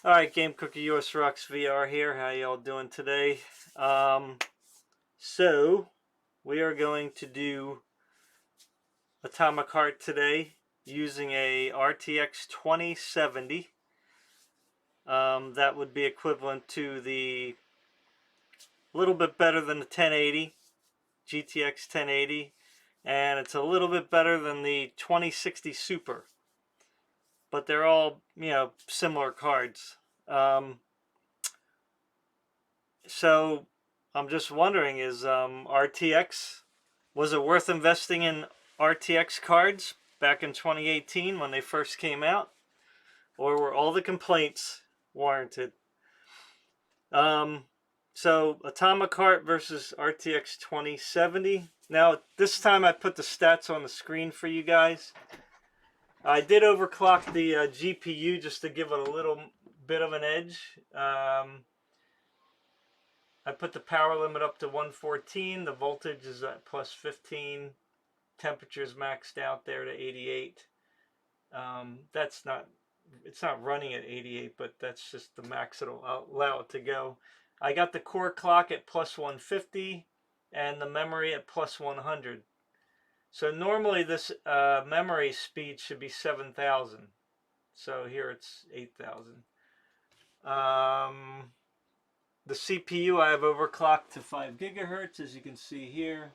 Alright, Game Cookie US Rocks VR here. How y'all doing today? So, we are going to do Atomic Heart today using a RTX 2070. That would be equivalent to the little bit better than the 1080, GTX 1080, and it's a little bit better than the 2060 Super. But they're all, similar cards. So I'm just wondering, is RTX, was it worth investing in RTX cards back in 2018 when they first came out? Or were all the complaints warranted? So Atomic Heart versus RTX 2070. Now this time I put the stats on the screen for you guys. I did overclock the GPU just to give it a little bit of an edge. I put the power limit up to 114. The voltage is at plus 15. Temperature's maxed out there to 88. It's not running at 88, but that's just the max it'll allow it to go. I got the core clock at plus 150 and the memory at plus 100. So normally this memory speed should be 7,000. So here it's 8,000. The CPU I have overclocked to 5 gigahertz, as you can see here.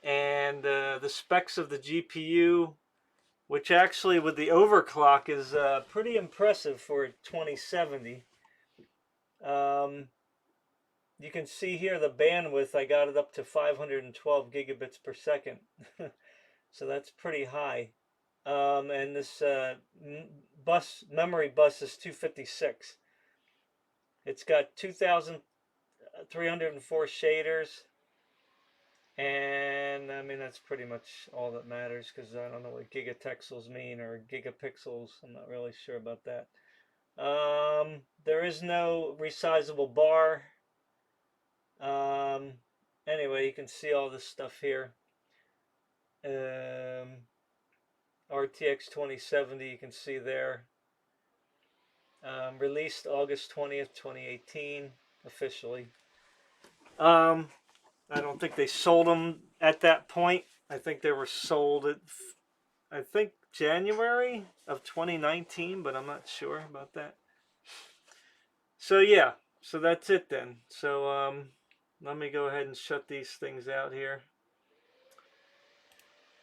And the specs of the GPU, which actually with the overclock is pretty impressive for 2070. You can see here the bandwidth, I got it up to 512 gigabits per second. So that's pretty high. And this memory bus is 256. It's got 2,304 shaders. And I mean, that's pretty much all that matters, because I don't know what gigatexels mean or gigapixels. I'm not really sure about that. There is no resizable bar. Anyway, you can see all this stuff here. RTX 2070, you can see there. Released August 20th, 2018, officially. I don't think they sold them at that point. I think they were sold at, I think, January of 2019, but I'm not sure about that. So yeah, so that's it then. So let me go ahead and shut these things out here.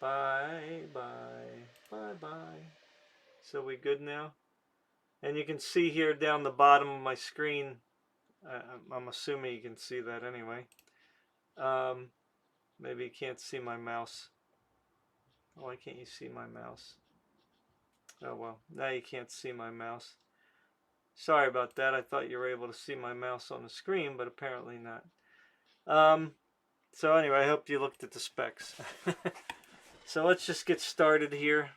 Bye, bye, bye, bye. So we good now? And you can see here down the bottom of my screen, I'm assuming you can see that anyway. Maybe you can't see my mouse. Why can't you see my mouse? Oh well, now you can't see my mouse. Sorry about that. I thought you were able to see my mouse on the screen, but apparently not. So anyway, I hope you looked at the specs. So let's just get started here.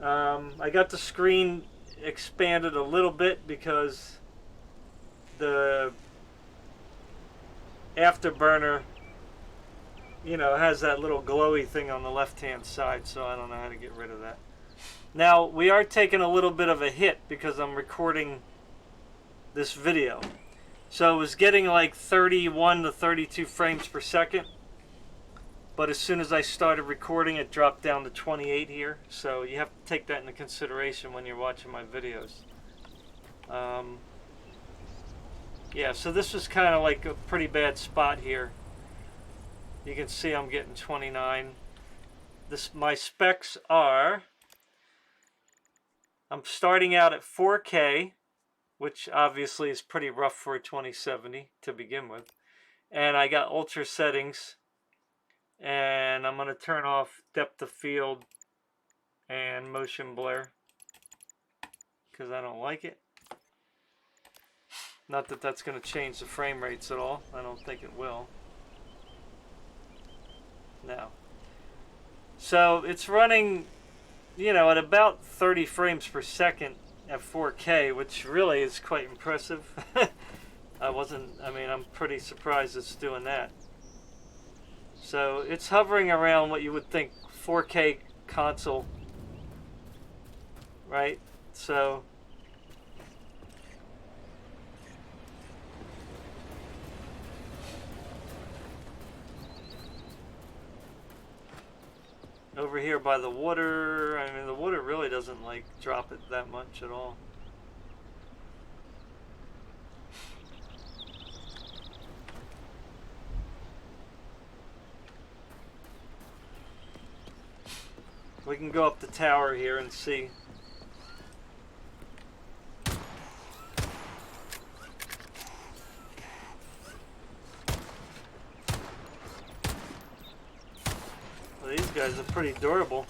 I got the screen expanded a little bit because the Afterburner, has that little glowy thing on the left-hand side, so I don't know how to get rid of that. Now, we are taking a little bit of a hit because I'm recording this video. So it was getting like 31 to 32 frames per second. But as soon as I started recording, it dropped down to 28 here. So you have to take that into consideration when you're watching my videos. Yeah, so this was kind of like a pretty bad spot here. You can see I'm getting 29. My specs are, I'm starting out at 4K, which obviously is pretty rough for a 2070 to begin with. And I got ultra settings. And I'm going to turn off depth of field and motion blur because I don't like it. Not that that's going to change the frame rates at all. I don't think it will. No. So it's running, at about 30 frames per second at 4K, which really is quite impressive. I'm pretty surprised it's doing that. So it's hovering around what you would think 4K console, right? So Over here by the water, I mean, the water really doesn't like drop it that much at all. We can go up the tower here and see. Well, these guys are pretty durable.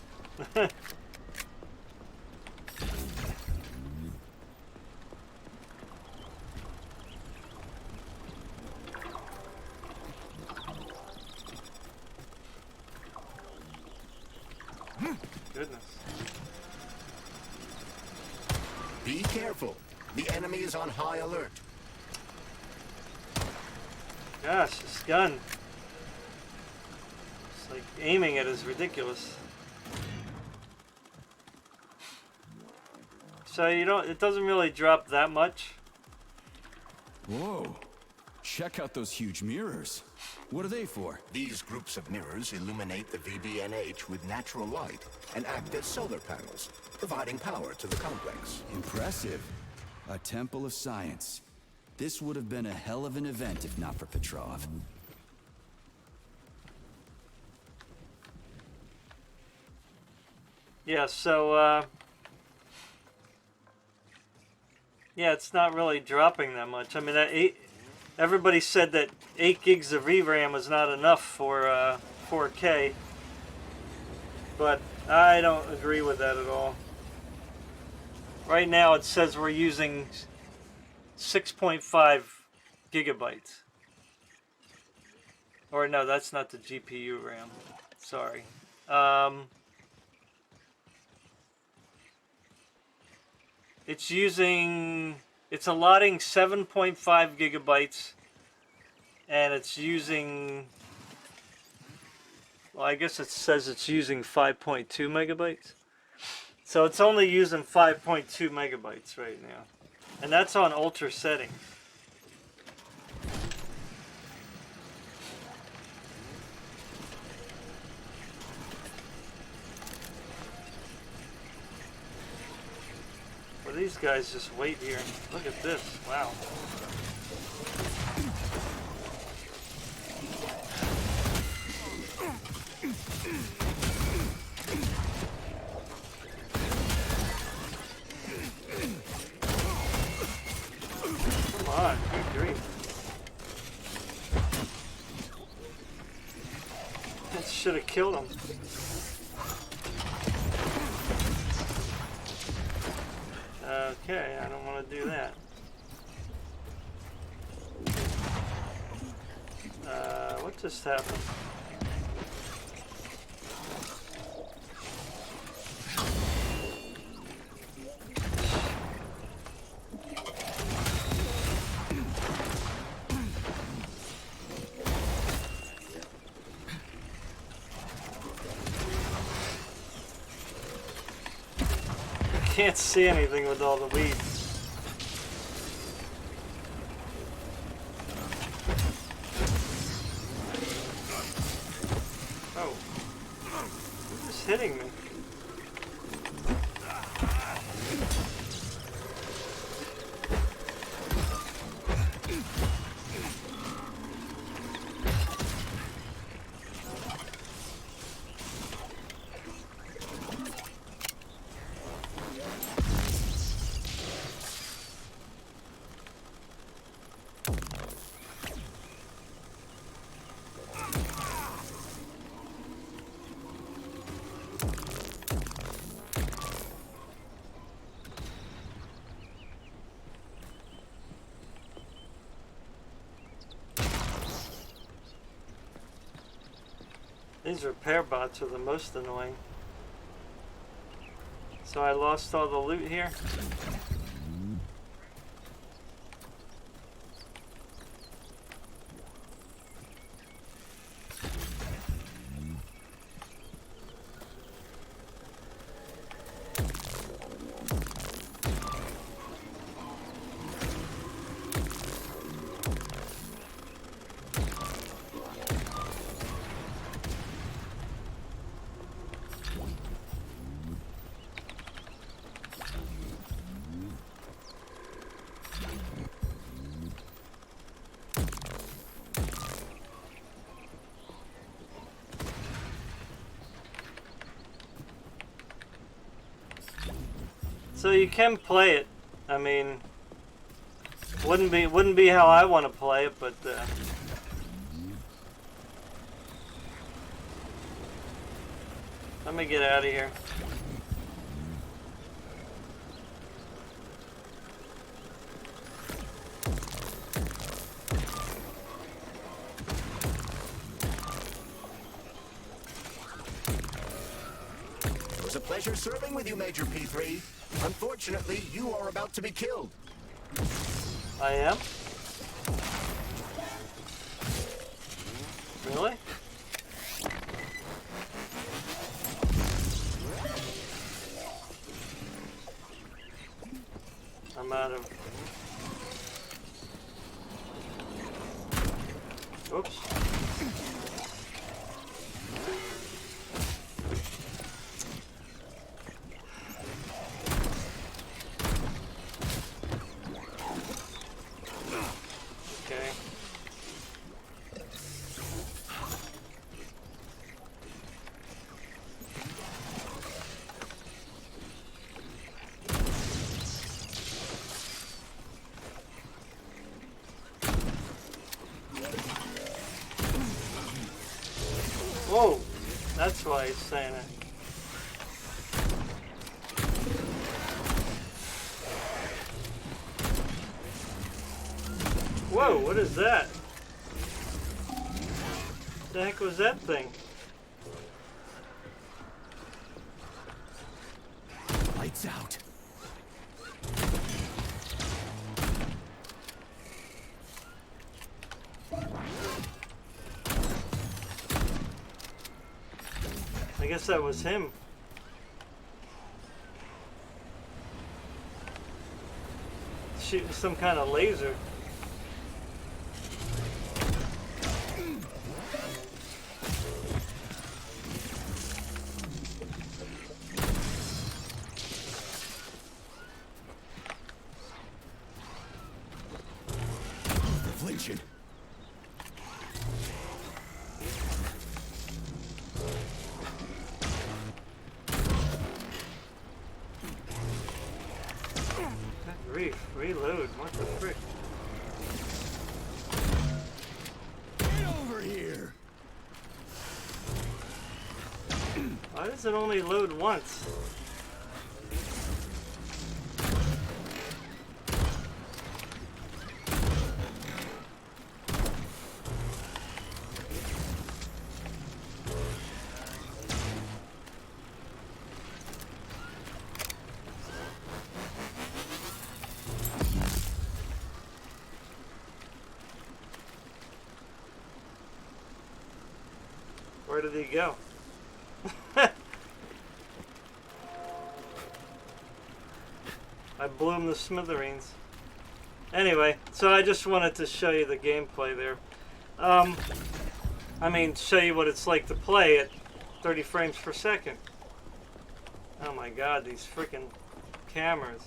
Goodness. Be careful. The enemy is on high alert. Gosh, this gun. It's like aiming it is ridiculous. So you don't, it doesn't really drop that much. Whoa. Check out those huge mirrors. What are they for? These groups of mirrors illuminate the VBNH with natural light and act as solar panels, providing power to the complex. Impressive. A temple of science. This would have been a hell of an event if not for Petrov. Yeah, so, yeah, it's not really dropping that much. I mean, everybody said that 8 gigs of VRAM is not enough for 4K, but I don't agree with that at all. Right now it says we're using 6.5 gigabytes. Or no, that's not the GPU RAM. Sorry. It's allotting 7.5 gigabytes, and it's using, well, I guess it says it's using 5.2 megabytes. So it's only using 5.2 megabytes right now. And that's on ultra settings. Well, these guys just wait here. Look at this. Wow. Come on, good grief. That should have killed him. Okay, I don't want to do that. What just happened? Can't see anything with all the weeds. Oh, who's just hitting me? These repair bots are the most annoying. So I lost all the loot here. So you can play it. I mean, wouldn't be how I want to play it, but let me get out of here. It was a pleasure serving with you, Major P3. Unfortunately, you are about to be killed. I am? Really? I'm out of... Oops. Okay. Whoa, that's why he's saying it. Whoa, what is that? What the heck was that thing? Lights out. I guess that was him. Shooting some kind of laser. Affliction. Reload, what the frick? Get over here. Why does it only load once? Where did he go? I blew him to smithereens. Anyway, so I just wanted to show you the gameplay there. I mean, show you what it's like to play at 30 frames per second. Oh my god, these freaking cameras.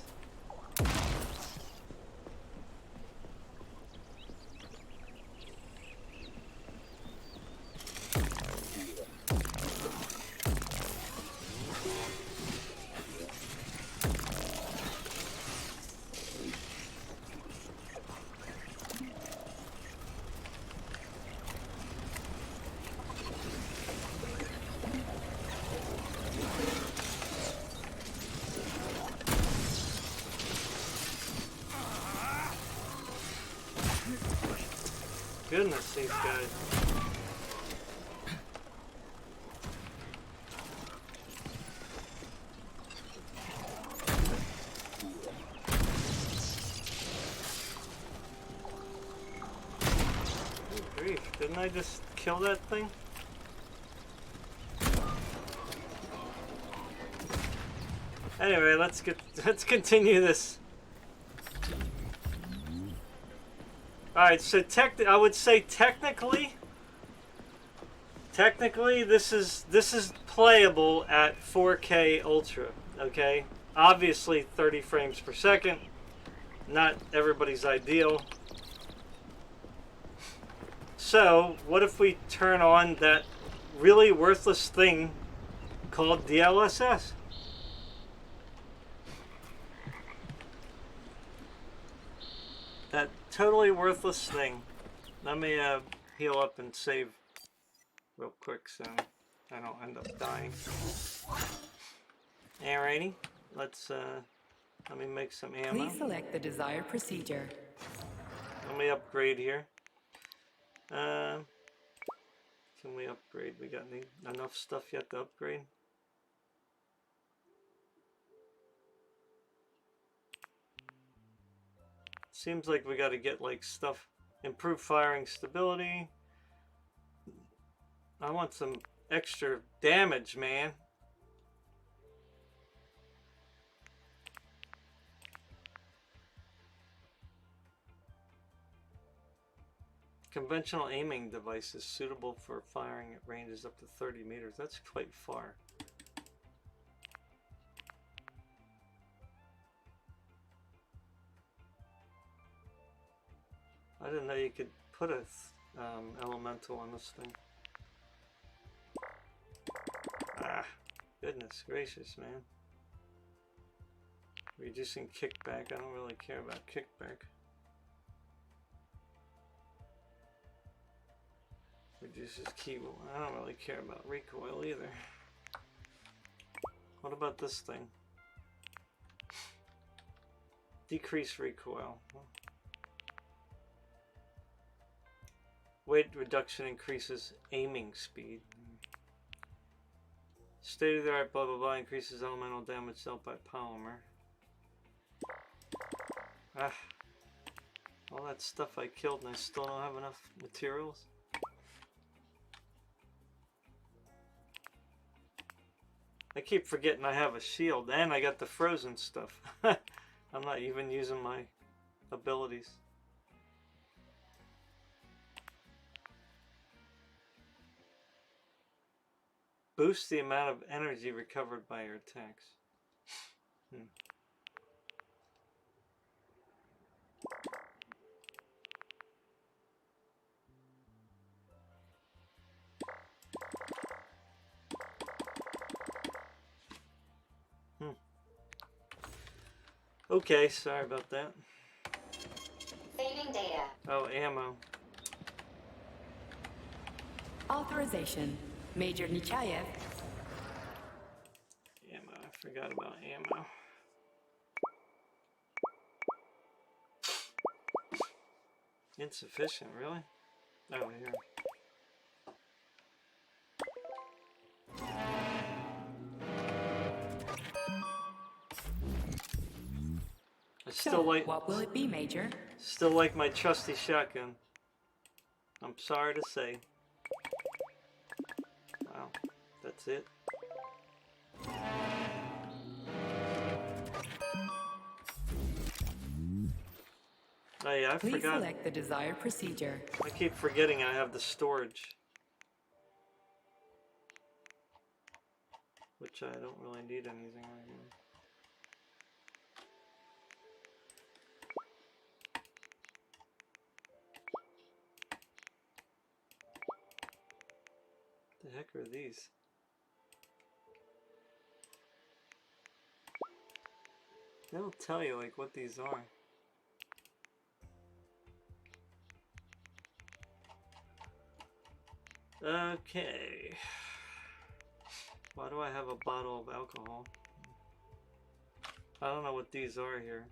Goodness, these guys. Good grief, didn't I just kill that thing? Anyway, let's continue this. Alright, so I would say technically this is playable at 4K Ultra, okay? Obviously 30 frames per second, not everybody's ideal. So, what if we turn on that really worthless thing called DLSS? That totally worthless thing. Let me heal up and save real quick so I don't end up dying. Alrighty, let's let me make some ammo. Please select the desired procedure. Let me upgrade here. Can we upgrade? We got enough stuff yet to upgrade? Seems like we got to get like stuff. Improve firing stability. I want some extra damage, man. Conventional aiming devices suitable for firing at ranges up to 30 meters. That's quite far. I didn't know you could put a elemental on this thing. Ah, goodness gracious, man. Reducing kickback. I don't really care about kickback. Reduces key. I don't really care about recoil either. What about this thing? Decrease recoil. Weight reduction increases aiming speed. State of the art, blah blah blah, increases elemental damage dealt by polymer. Ah, all that stuff I killed and I still don't have enough materials. I keep forgetting I have a shield and I got the frozen stuff. I'm not even using my abilities. Boost the amount of energy recovered by your attacks. Okay, sorry about that. Saving data. Oh, ammo. Authorization. Major Nichayev. Ammo, I forgot about ammo. Insufficient, really? Oh, here. I still like. What will it be, Major? Still like my trusty shotgun. I'm sorry to say. Wow, that's it. Oh yeah, I Please forgot. select the desired procedure. I keep forgetting I have the storage. Which I don't really need anything right now. The heck are these? They don't tell you like what these are. Okay. Why do I have a bottle of alcohol? I don't know what these are here.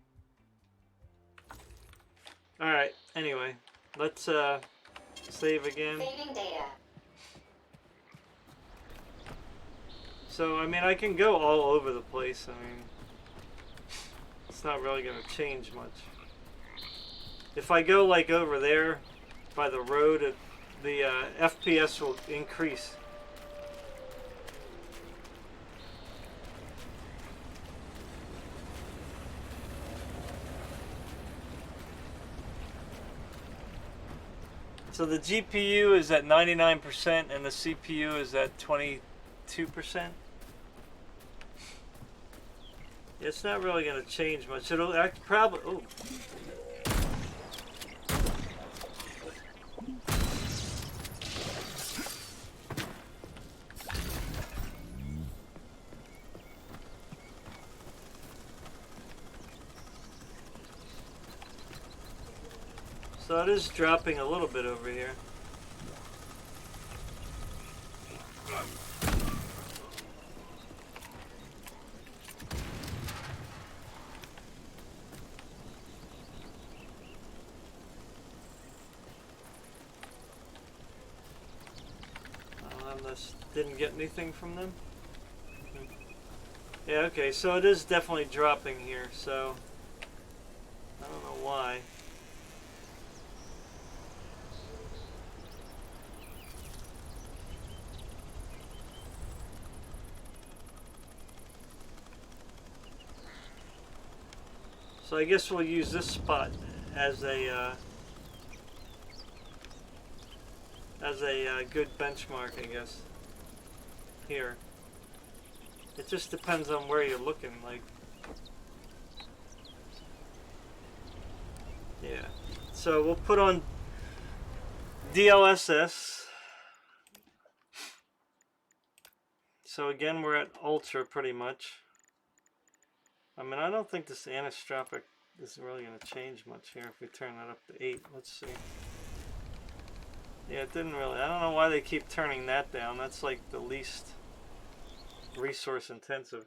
Alright, anyway. Let's save again. Saving data. So, I mean, I can go all over the place. I mean, it's not really going to change much. If I go like over there by the road, the FPS will increase. So the GPU is at 99% and the CPU is at 22%. It's not really going to change much. It'll act probably. Oh. So it is dropping a little bit over here. Didn't get anything from them. Yeah, okay, so it is definitely dropping here, so I don't know why. So I guess we'll use this spot as a good benchmark, I guess. Here. It just depends on where you're looking, like. Yeah. So we'll put on DLSS. So again, we're at ultra pretty much. I mean, I don't think this anisotropic is really going to change much here if we turn that up to 8. Let's see. Yeah, it didn't really. I don't know why they keep turning that down. That's like the least resource intensive.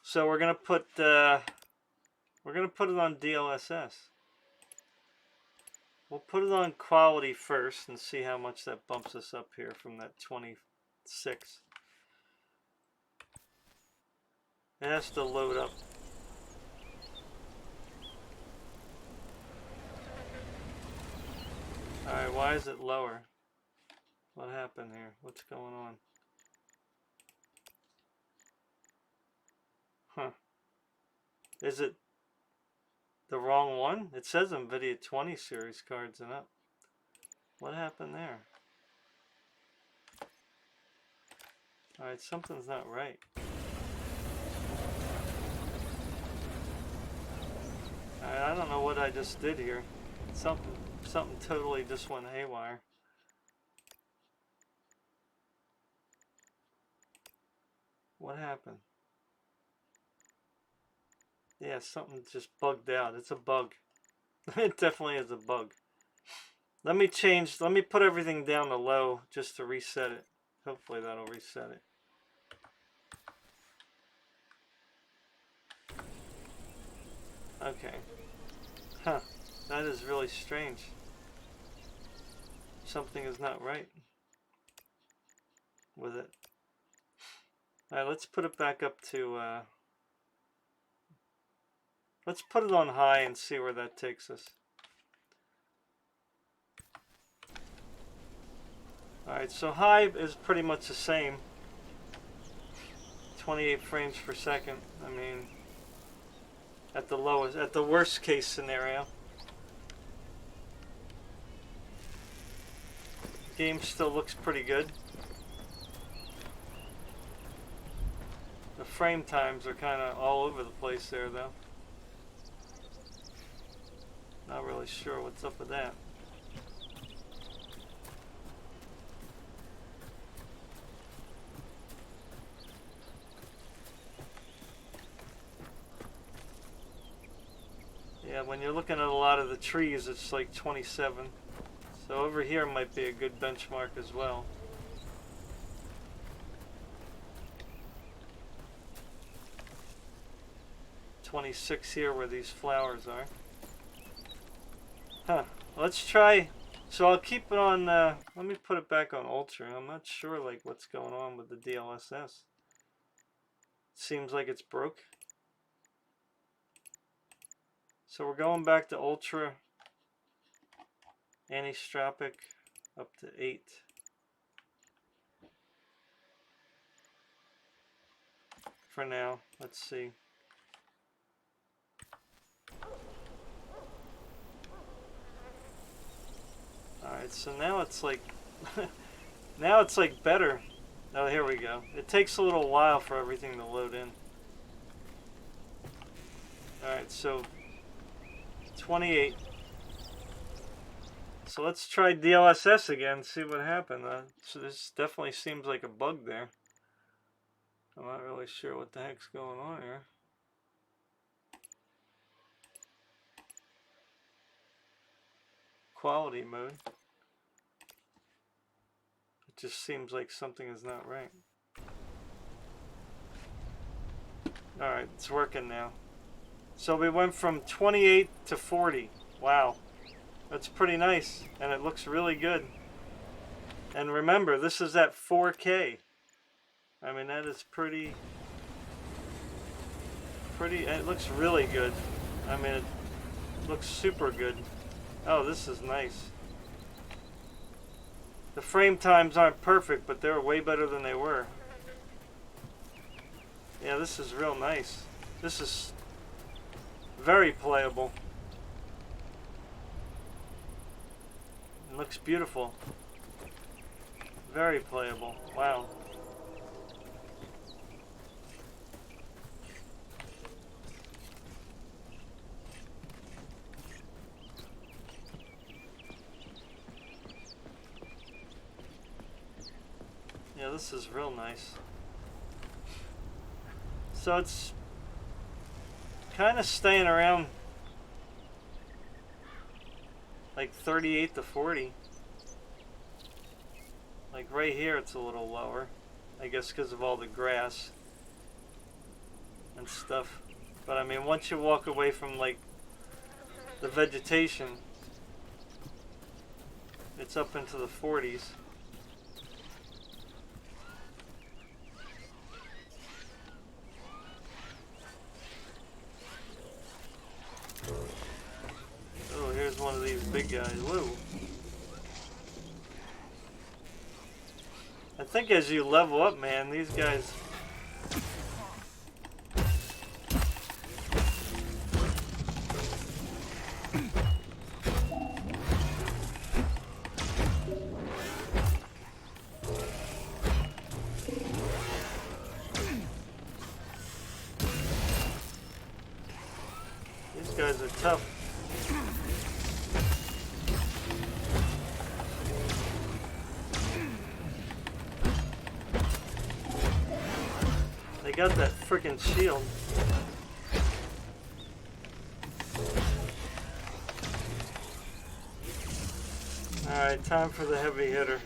So we're gonna put it on DLSS. We'll put it on quality first and see how much that bumps us up here from that 26. It has to load up. Alright, why is it lower? What happened here? What's going on? Huh. Is it the wrong one? It says NVIDIA 20 series cards and up. What happened there? Alright, something's not right. Alright, I don't know what I just did here. Something totally just went haywire. What happened? Yeah, something just bugged out. It's a bug. It definitely is a bug. Let me put everything down to low just to reset it. Hopefully that'll reset it. Okay. Huh. That is really strange. Something is not right with it. Alright, let's put it back up to let's put it on high and see where that takes us. Alright, so high is pretty much the same. 28 frames per second. I mean, at the lowest, at the worst case scenario. Game still looks pretty good. The frame times are kind of all over the place there, though. Not really sure what's up with that. Yeah, when you're looking at a lot of the trees, it's like 27. So over here might be a good benchmark as well. .26 here where these flowers are. Huh. Let's try. So I'll keep it on. Let me put it back on ultra. I'm not sure like what's going on with the DLSS. Seems like it's broke. So we're going back to ultra. Anisotropic up to 8. For now, let's see. Alright, so now it's like now it's like better. Oh, here we go. It takes a little while for everything to load in. Alright, so 28. So let's try DLSS again, see what happened. So this definitely seems like a bug there. I'm not really sure what the heck's going on here. quality mode. It just seems like something is not right. Alright, it's working now. So we went from 28 to 40. Wow. That's pretty nice. And it looks really good. And remember, this is at 4K. I mean, that is pretty... It looks really good. I mean, it looks super good. Oh, this is nice. The frame times aren't perfect, but they're way better than they were. Yeah, this is real nice. This is very playable. It looks beautiful. Very playable. Wow. Yeah, this is real nice. So it's kind of staying around like 38 to 40. Like right here it's a little lower. I guess because of all the grass and stuff. But I mean, once you walk away from like the vegetation, it's up into the 40s. Oh, here's one of these big guys. Whoa. I think as you level up, man, these guys... These guys are tough. They got that freaking shield. Alright, time for the heavy hitter.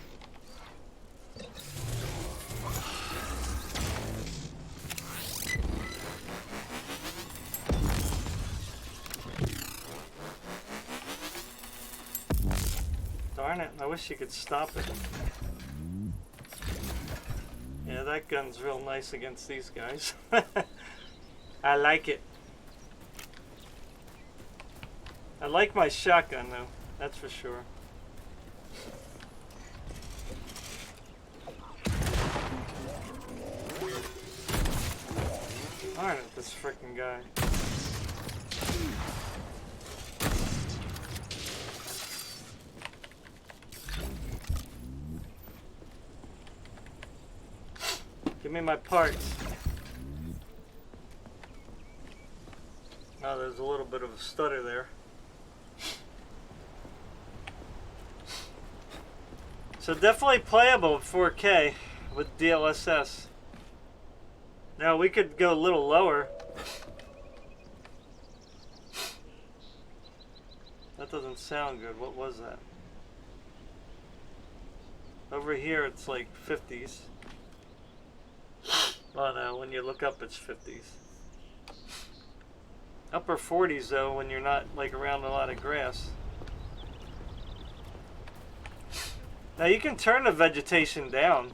Darn it, I wish you could stop it. Yeah, that gun's real nice against these guys. I like it. I like my shotgun though, that's for sure. Darn it, this frickin' guy. Give me my parts. Oh, there's a little bit of a stutter there. So definitely playable at 4K with DLSS. Now we could go a little lower. That doesn't sound good. What was that? Over here it's like 50s. Oh no, when you look up it's 50s. Upper 40s though when you're not like around a lot of grass. Now you can turn the vegetation down.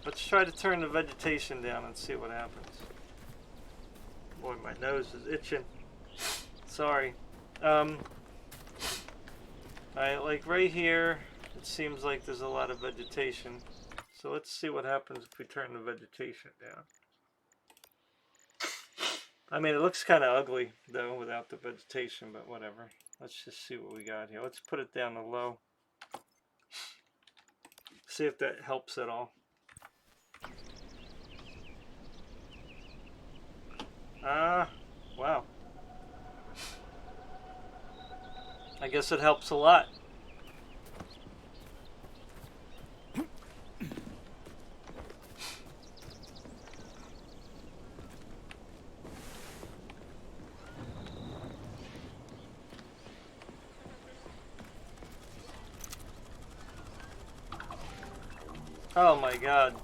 Let's try to turn the vegetation down and see what happens. Boy, my nose is itching. Sorry. Alright, like right here, it seems like there's a lot of vegetation. So let's see what happens if we turn the vegetation down. I mean, it looks kind of ugly though without the vegetation, but whatever. Let's just see what we got here. Let's put it down to low. See if that helps at all. Wow. I guess it helps a lot. Oh my god.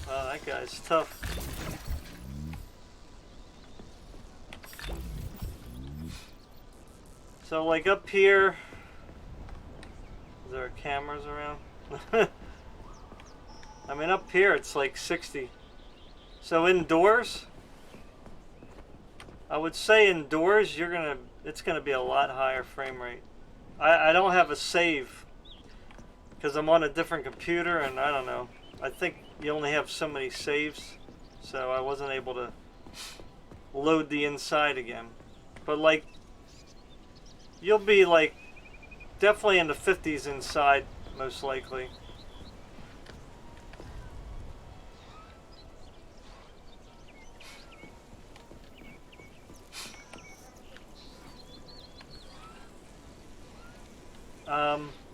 Oh, that guy's tough. So, like up here, there are cameras around. I mean, up here it's like 60. So indoors, I would say indoors it's gonna be a lot higher frame rate. I don't have a save because I'm on a different computer, and I don't know. I think you only have so many saves, so I wasn't able to load the inside again. But like, you'll be like definitely in the 50s inside, most likely.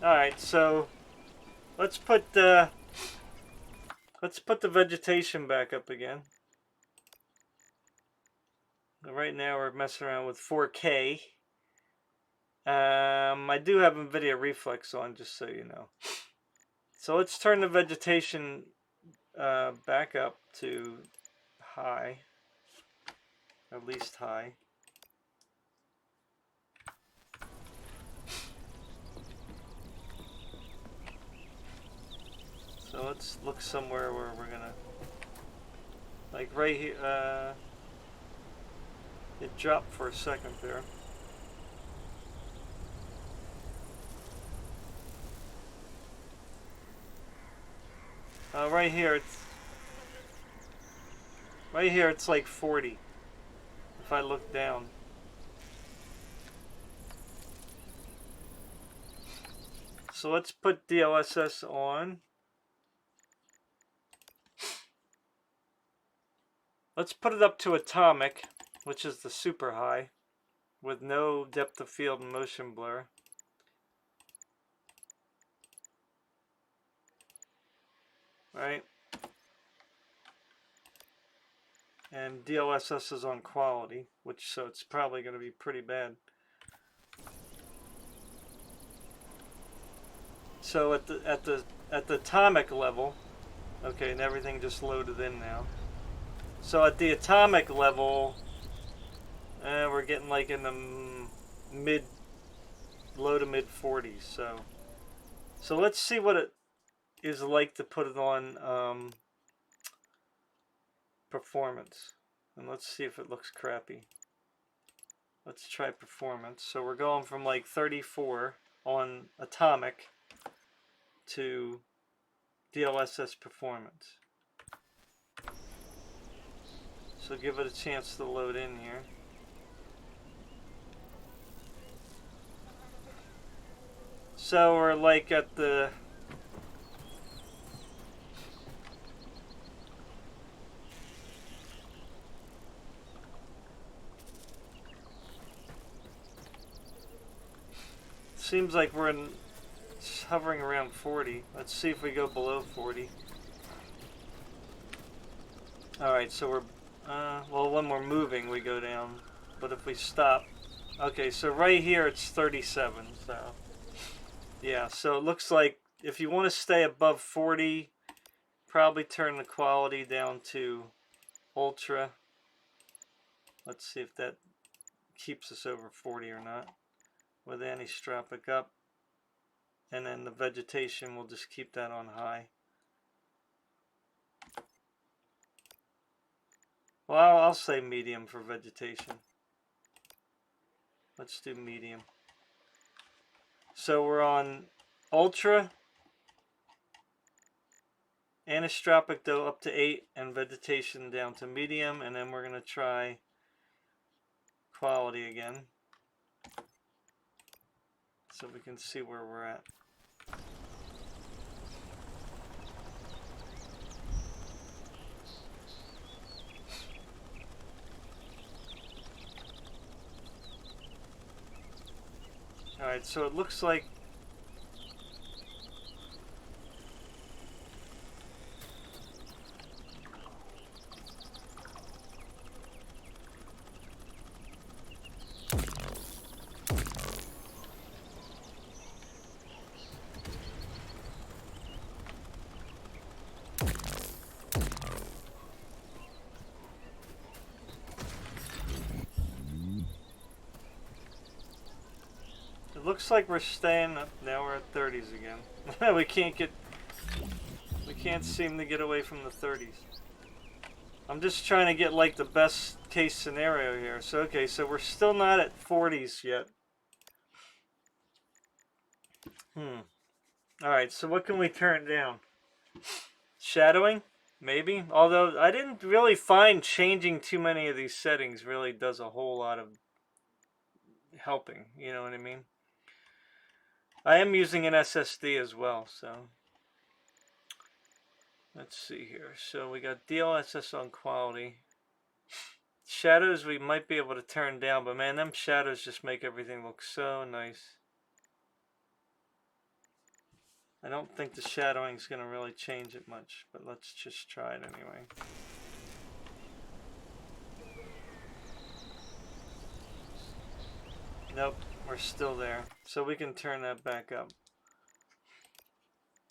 Alright, so let's put the vegetation back up again. Right now we're messing around with 4K. I do have NVIDIA Reflex on, just so you know. So let's turn the vegetation back up to high, at least high. So let's look somewhere where we're gonna, like right here, it dropped for a second there. Right here it's like 40 if I look down. So let's put DLSS on. Let's put it up to atomic, which is the super high, with no depth of field and motion blur. Right? And DLSS is on quality, so it's probably going to be pretty bad. So at the atomic level, okay, and everything just loaded in now. So at the atomic level, we're getting like in the low to mid 40s. So let's see what it is like to put it on performance, and let's see if it looks crappy. Let's try performance. So we're going from like 34 on atomic to DLSS performance. So give it a chance to load in here. So we're like at the seems like we're hovering around 40. Let's see if we go below 40. Alright, so we're well, when we're moving we go down, but if we stop, okay, so right here it's 37. So yeah, so it looks like if you want to stay above 40, probably turn the quality down to ultra. Let's see if that keeps us over 40 or not. With anisotropic up, and then the vegetation, we'll just keep that on high. Well, I'll say medium for vegetation. Let's do medium. So we're on ultra, anisotropic though up to 8, and vegetation down to medium, and then we're going to try quality again, so we can see where we're at. Alright, so it looks like it looks like we're staying up. Now we're at 30s again. we can't seem to get away from the 30s. I'm just trying to get like the best case scenario here. So okay, so we're still not at 40s yet. Alright, so what can we turn down? Shadowing? Maybe? Although I didn't really find changing too many of these settings really does a whole lot of helping, you know what I mean? I am using an SSD as well, so let's see here. So we got DLSS on quality. Shadows we might be able to turn down, but man, them shadows just make everything look so nice. I don't think the shadowing is going to really change it much, but let's just try it anyway. Nope, we're still there. So we can turn that back up.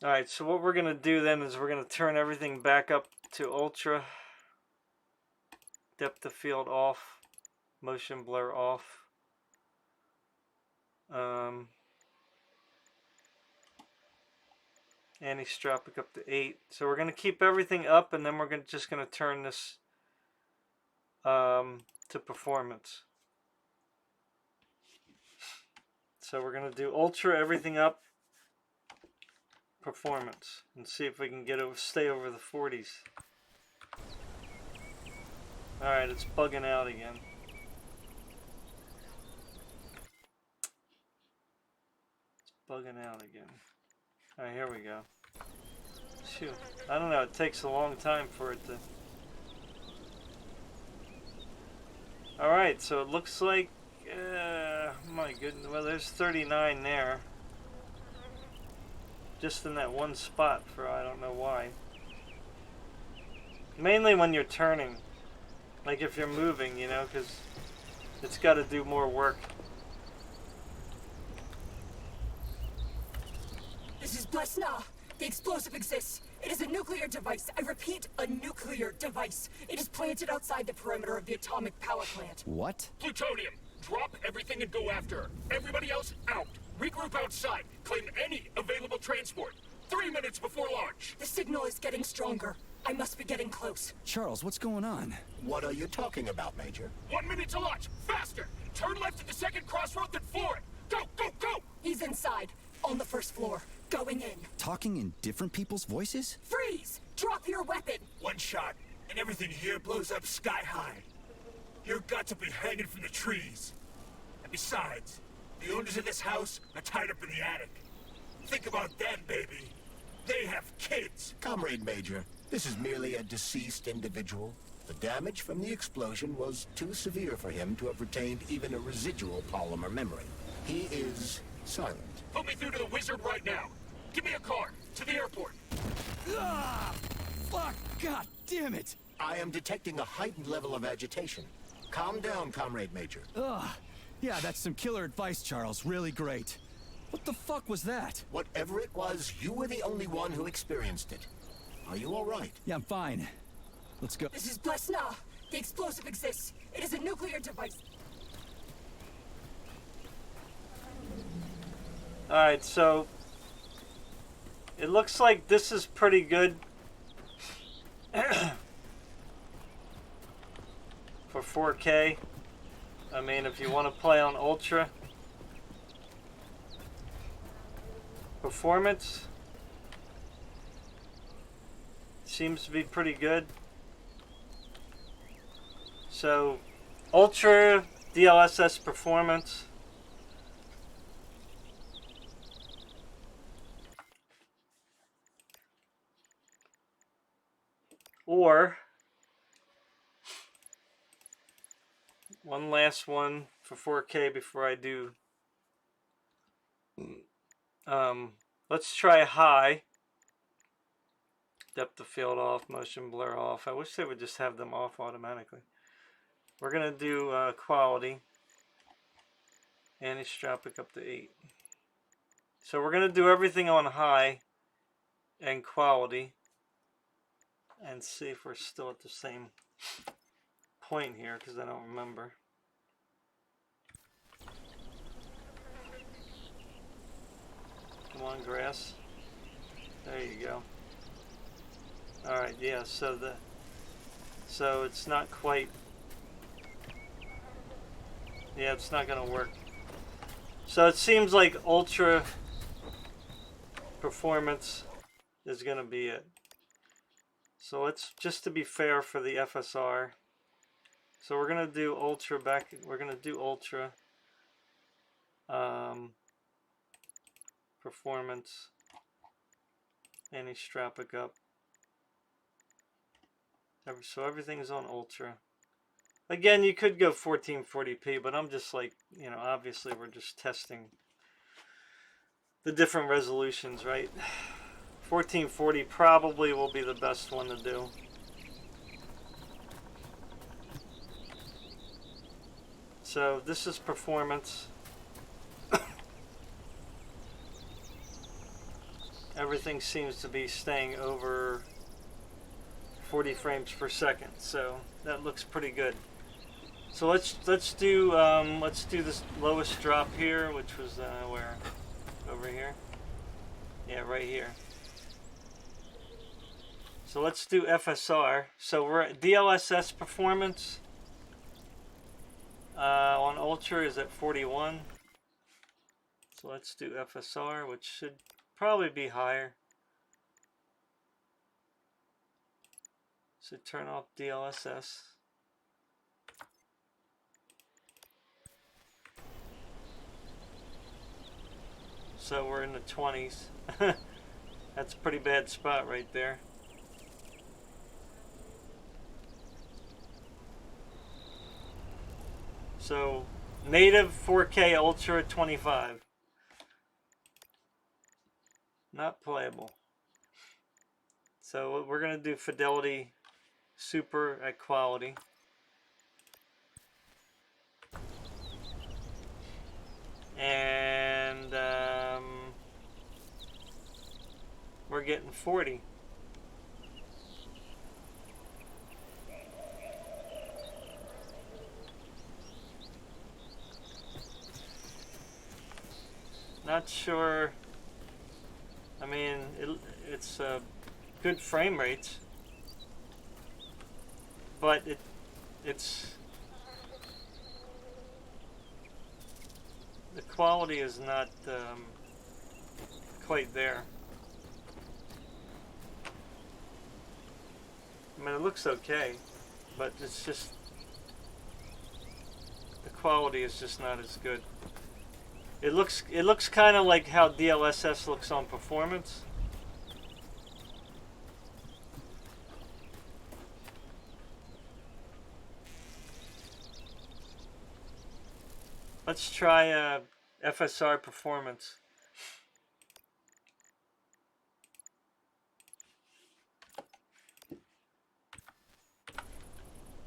Alright, so what we're going to do then is we're going to turn everything back up to ultra. Depth of field off. Motion blur off. Anisotropic up to 8. So we're going to keep everything up, and then we're just going to turn this to performance. So we're going to do ultra, everything up, performance, and see if we can stay over the 40s. Alright, it's bugging out again. It's bugging out again. Alright, here we go. Shoot. I don't know, it takes a long time for it to... Alright, so it looks like... my goodness, well there's 39 there. Just in that one spot for I don't know why. Mainly when you're turning. Like if you're moving, you know, because it's got to do more work. This is Blesna. The explosive exists. It is a nuclear device. I repeat, a nuclear device. It is planted outside the perimeter of the atomic power plant. What? Plutonium! Drop everything and go after her. Everybody else out. Regroup outside. Claim any available transport. 3 minutes before launch. The signal is getting stronger. I must be getting close. Charles, what's going on? What are you talking about, Major? 1 minute to launch. Faster! Turn left at the second crossroad, then floor it. Go, go, go! He's inside. On the first floor. Going in. Talking in different people's voices? Freeze! Drop your weapon! One shot, and everything here blows up sky high. You've got to be hanging from the trees. And besides, the owners of this house are tied up in the attic. Think about them, baby. They have kids. Comrade Major, this is merely a deceased individual. The damage from the explosion was too severe for him to have retained even a residual polymer memory. He is silent. Put me through to the wizard right now. Give me a car to the airport. Ah! Fuck! God damn it! I am detecting a heightened level of agitation. Calm down, Comrade Major. Ugh. Yeah, that's some killer advice, Charles. Really great. What the fuck was that? Whatever it was, you were the only one who experienced it. Are you all right? Yeah, I'm fine. Let's go. This is Blesna. The explosive exists. It is a nuclear device. Alright, so it looks like this is pretty good for 4K. I mean, if you want to play on Ultra. Performance seems to be pretty good. So, Ultra DLSS performance. Or one last one for 4K before I do Let's try high. Depth of field off, motion blur off. I wish they would just have them off automatically. We're going to do quality. Anisotropic up to 8. So we're going to do everything on high and quality. And see if we're still at the same point here, because I don't remember. Come on, grass. There you go. Alright, yeah, so it's not quite, yeah, it's not gonna work. So it seems like ultra performance is gonna be it. So let's, just to be fair for the FSR, so we're gonna do ultra back, we're gonna do ultra performance, anisotropic up. So everything's on ultra. Again, you could go 1440p, but I'm just like, you know, obviously we're just testing the different resolutions, right? 1440 probably will be the best one to do. So this is performance. Everything seems to be staying over 40 frames per second, so that looks pretty good. So let's do this lowest drop here, which was where? Over here? Yeah, right here. So let's do FSR. So we're at DLSS performance on Ultra is at 41. So let's do FSR, which should probably be higher. So turn off DLSS. So we're in the 20s. That's a pretty bad spot right there. So native 4K Ultra 25. Not playable. So we're going to do Fidelity Super at quality. And we're getting 40. Not sure. I mean, it's good frame rates, but it's the quality is not quite there. I mean, it looks okay, but it's just the quality is just not as good. It looks kind of like how DLSS looks on performance. Let's try FSR performance.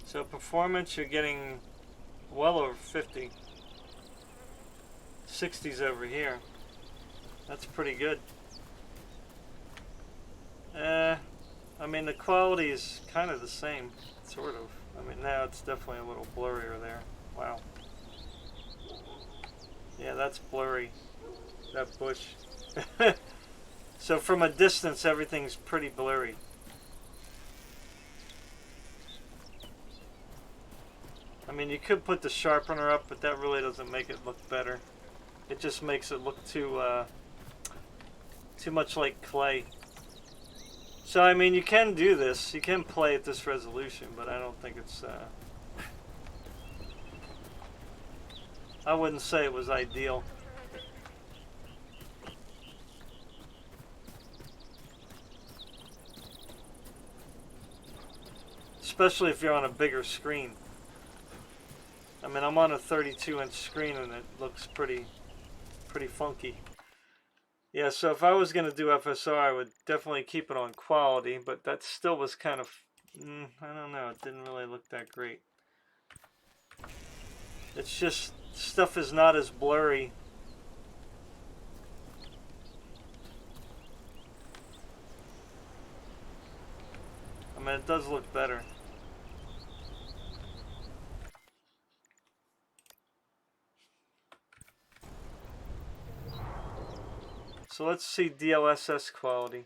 So performance, you're getting well over 50. 60's over here. That's pretty good. I mean, the quality is kind of the same, sort of. I mean, now it's definitely a little blurrier there. Wow. Yeah, that's blurry. That bush. So from a distance, everything's pretty blurry. I mean, you could put the sharpener up, but that really doesn't make it look better. It just makes it look too much like clay. So I mean, you can do this. You can play at this resolution, but I don't think it's. I wouldn't say it was ideal. Especially if you're on a bigger screen. I mean, I'm on a 32-inch screen and it looks pretty funky. Yeah, so if I was going to do FSR, I would definitely keep it on quality, but that still was kind of, I don't know, it didn't really look that great. It's just, stuff is not as blurry. I mean, it does look better. So let's see DLSS quality.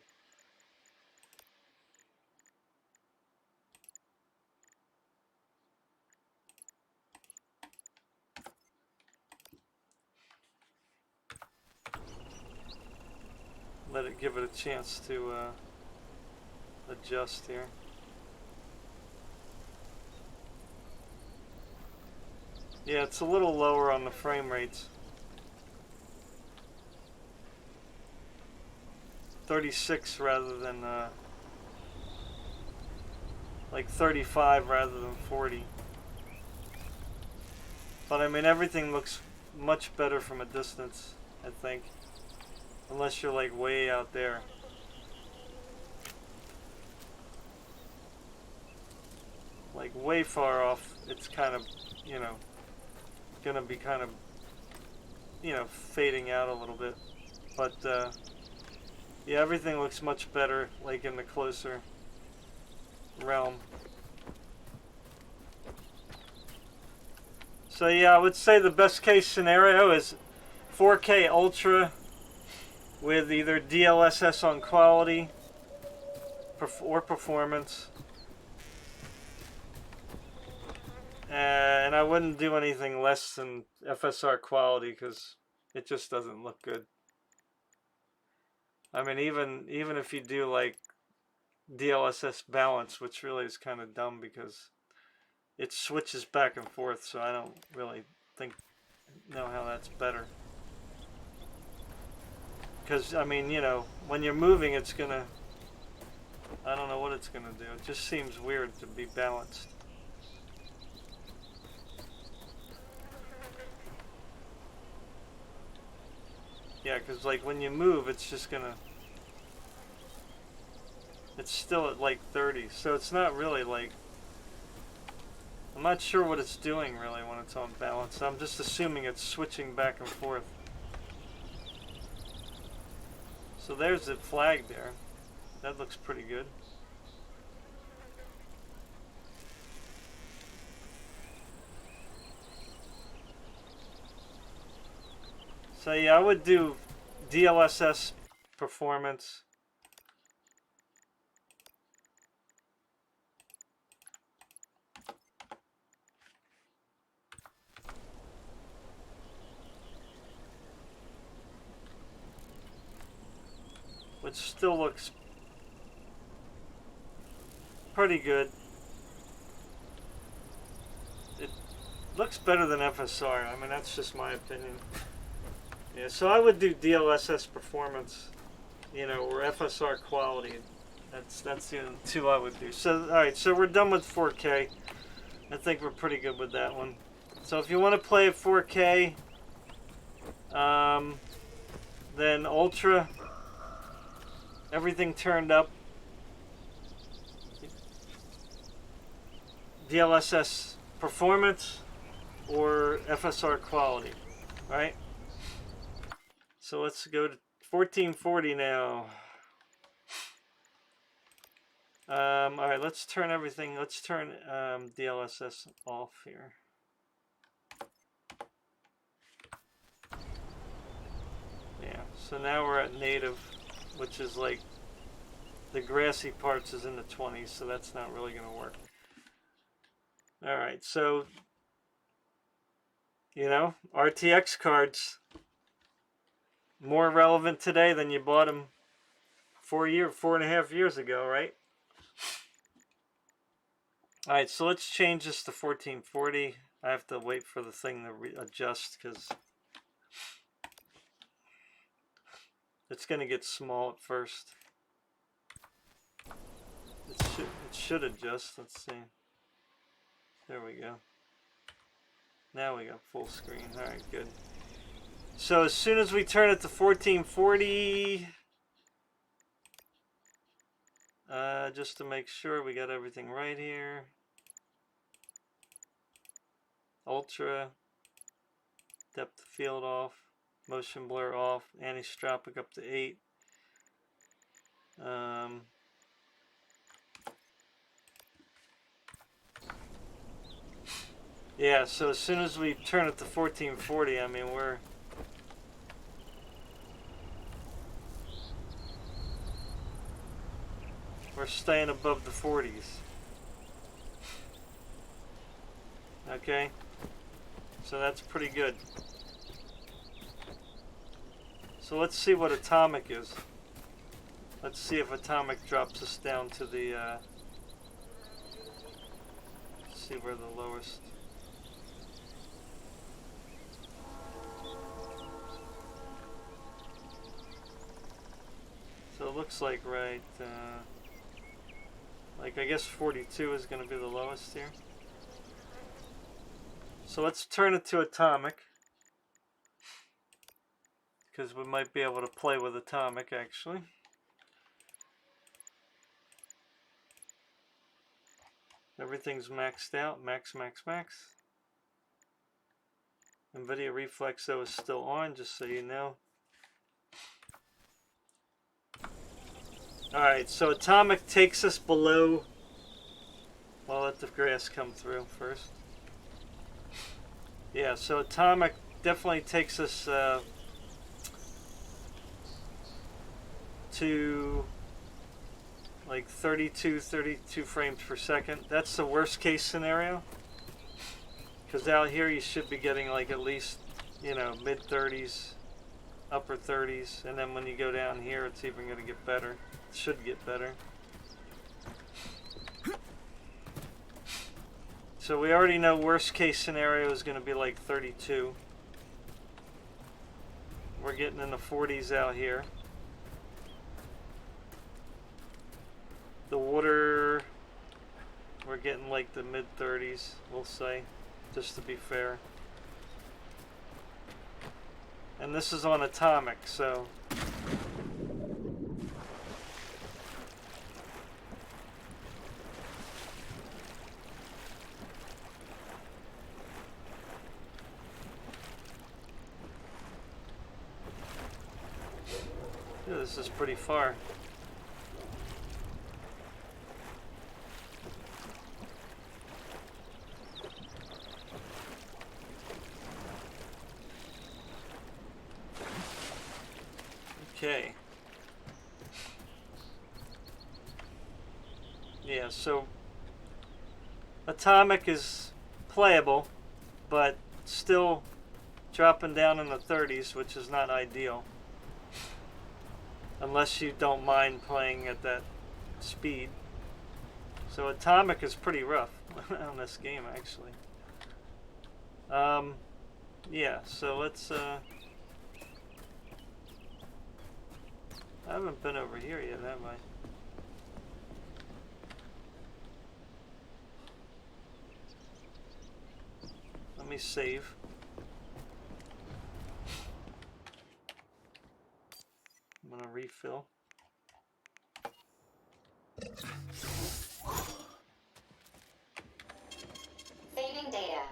Let it give it a chance to adjust here. Yeah, it's a little lower on the frame rates. 36 rather than like 35 rather than 40. But I mean, everything looks much better from a distance, I think. Unless you're like way out there. Like way far off, it's kind of, you know, gonna be kind of, you know, fading out a little bit. But yeah, everything looks much better like in the closer realm. So yeah, I would say the best case scenario is 4K Ultra with either DLSS on quality or performance. And I wouldn't do anything less than FSR quality because it just doesn't look good. I mean, even if you do like DLSS balance, which really is kind of dumb because it switches back and forth, so I don't really know how that's better. Because I mean, you know, when you're moving, it's gonna, I don't know what it's gonna do. It just seems weird to be balanced. Yeah, because like when you move, it's just gonna, it's still at like 30, so it's not really like, I'm not sure what it's doing really when it's on balance. I'm just assuming it's switching back and forth. So there's the flag there. That looks pretty good. So yeah, I would do DLSS performance. Which still looks pretty good. It looks better than FSR. I mean, that's just my opinion. Yeah, so I would do DLSS performance, you know, or FSR quality. That's the two I would do. So, all right, so we're done with 4K. I think we're pretty good with that one. So if you want to play at 4K, then Ultra, everything turned up. DLSS performance or FSR quality, right? So let's go to 1440 now. All right, let's turn everything. Let's turn DLSS off here. Yeah, so now we're at native, which is like the grassy parts is in the 20s, so that's not really going to work. All right, so you know, RTX cards more relevant today than you bought them 4.5 years ago, right? All right, so let's change this to 1440. I have to wait for the thing to adjust because it's going to get small at first. It should adjust. Let's see. There we go. Now we got full screen. All right, good. So as soon as we turn it to 1440, just to make sure we got everything right here. Ultra, depth of field off, motion blur off, anisotropic up to 8. Yeah, so as soon as we turn it to 1440, I mean, we're staying above the 40s. Okay, so that's pretty good. So let's see what atomic is. Let's see if atomic drops us down to the, see where the lowest. So it looks like right, like I guess 42 is going to be the lowest here. So let's turn it to atomic, because we might be able to play with atomic actually. Everything's maxed out, max. NVIDIA Reflexo is still on, just so you know. Alright, so atomic takes us below. Well, let the grass come through first. Yeah, so atomic definitely takes us to like 32 frames per second. That's the worst case scenario, because out here you should be getting like at least, you know, mid 30s, upper 30s, and then when you go down here it's even going to get better. It should get better. So we already know worst case scenario is going to be like 32. We're getting in the 40s out here. The water, we're getting like the mid 30s, we'll say, just to be fair. And this is on atomic, so yeah, this is pretty far. Okay. Yeah, so atomic is playable, but still dropping down in the 30s, which is not ideal. Unless you don't mind playing at that speed. So atomic is pretty rough on this game, actually. Yeah, so let's I haven't been over here yet, have I? Let me save. I'm gonna refill. Saving data.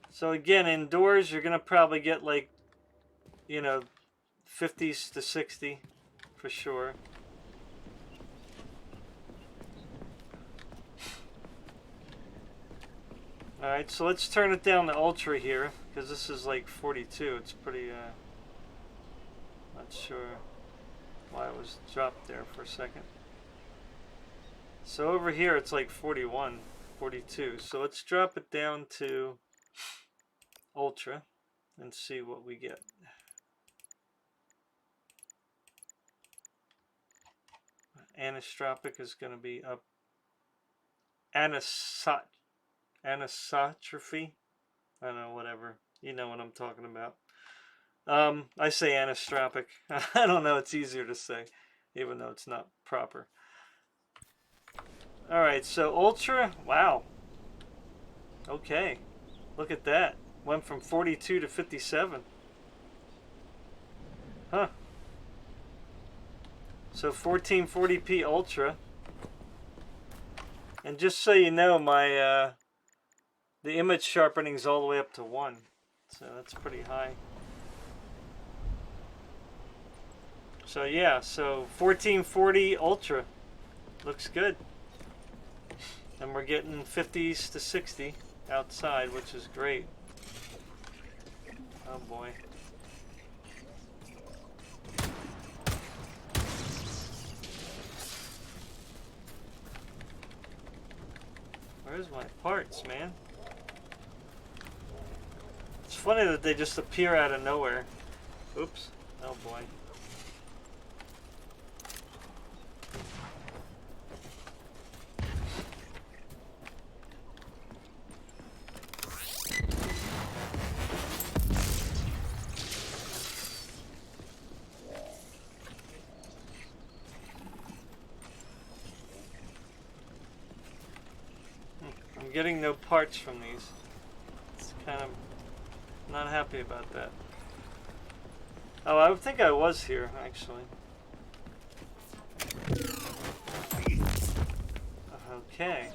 So again, indoors you're gonna probably get like, you know, 50s to 60 for sure. Alright, so let's turn it down to ultra here, because this is like 42. It's pretty, not sure why it was dropped there for a second. So over here it's like 41, 42. So let's drop it down to ultra and see what we get. Anisotropic is going to be up. Anisotropy. I don't know, whatever. You know what I'm talking about. I say anisotropic. I don't know, it's easier to say, even though it's not proper. Alright, so ultra, wow. Okay, look at that. Went from 42 to 57. Huh. So 1440p Ultra. And just so you know, my the image sharpening is all the way up to 1. So that's pretty high. So yeah, so 1440 Ultra looks good. And we're getting 50s to 60 outside, which is great. Oh boy. Where's my parts, man? It's funny that they just appear out of nowhere. Oops. Oh boy. I'm getting no parts from these. It's kind of not happy about that. Oh, I think I was here, actually. Okay.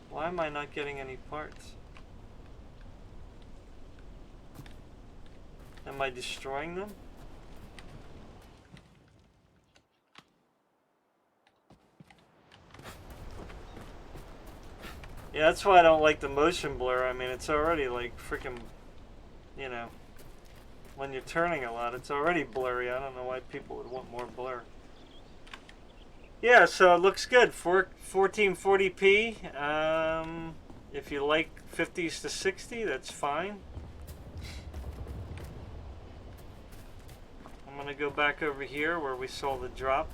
Why am I not getting any parts? Am I destroying them? Yeah, that's why I don't like the motion blur. I mean, it's already like freaking, you know, when you're turning a lot, it's already blurry. I don't know why people would want more blur. Yeah, so it looks good. 1440p. If you like 50s to 60, that's fine. I'm going to go back over here where we saw the drop.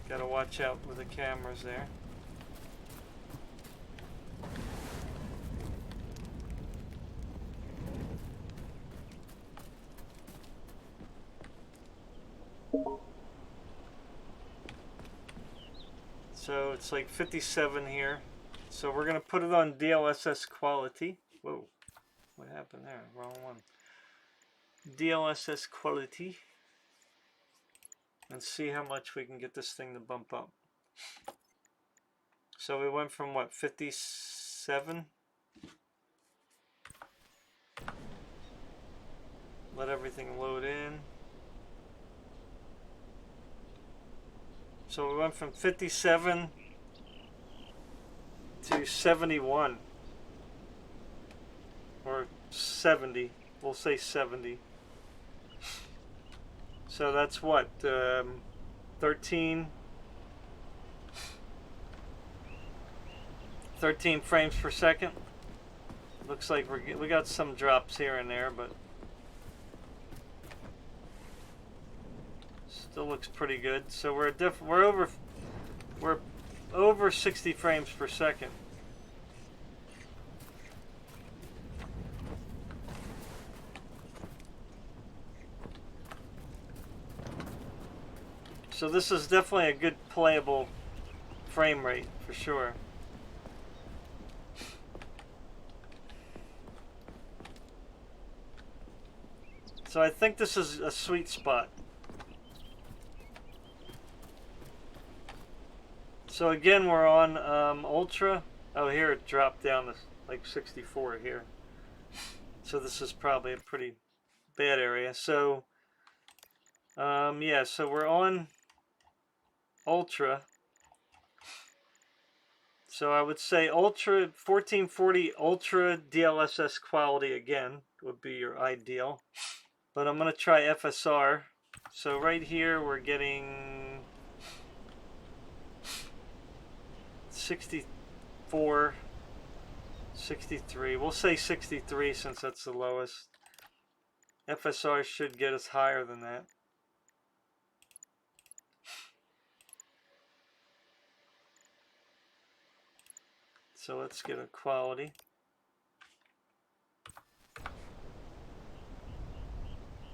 Gotta watch out with the cameras there. So it's like 57 here. So we're gonna put it on DLSS quality. Whoa, what happened there? Wrong one. DLSS quality. And see how much we can get this thing to bump up. So we went from what, 57? Let everything load in. So we went from 57 to 71. Or 70. We'll say 70. So that's what? 13 frames per second. Looks like we got some drops here and there, but still looks pretty good. So we're over 60 frames per second. So this is definitely a good playable frame rate for sure. So I think this is a sweet spot. So again, we're on Ultra. Oh, here it dropped down to like 64 here. So this is probably a pretty bad area. So yeah, so we're on Ultra. So I would say Ultra 1440 Ultra DLSS quality again would be your ideal. But I'm going to try FSR. So right here we're getting 64, 63. We'll say 63 since that's the lowest. FSR should get us higher than that. So let's get a quality.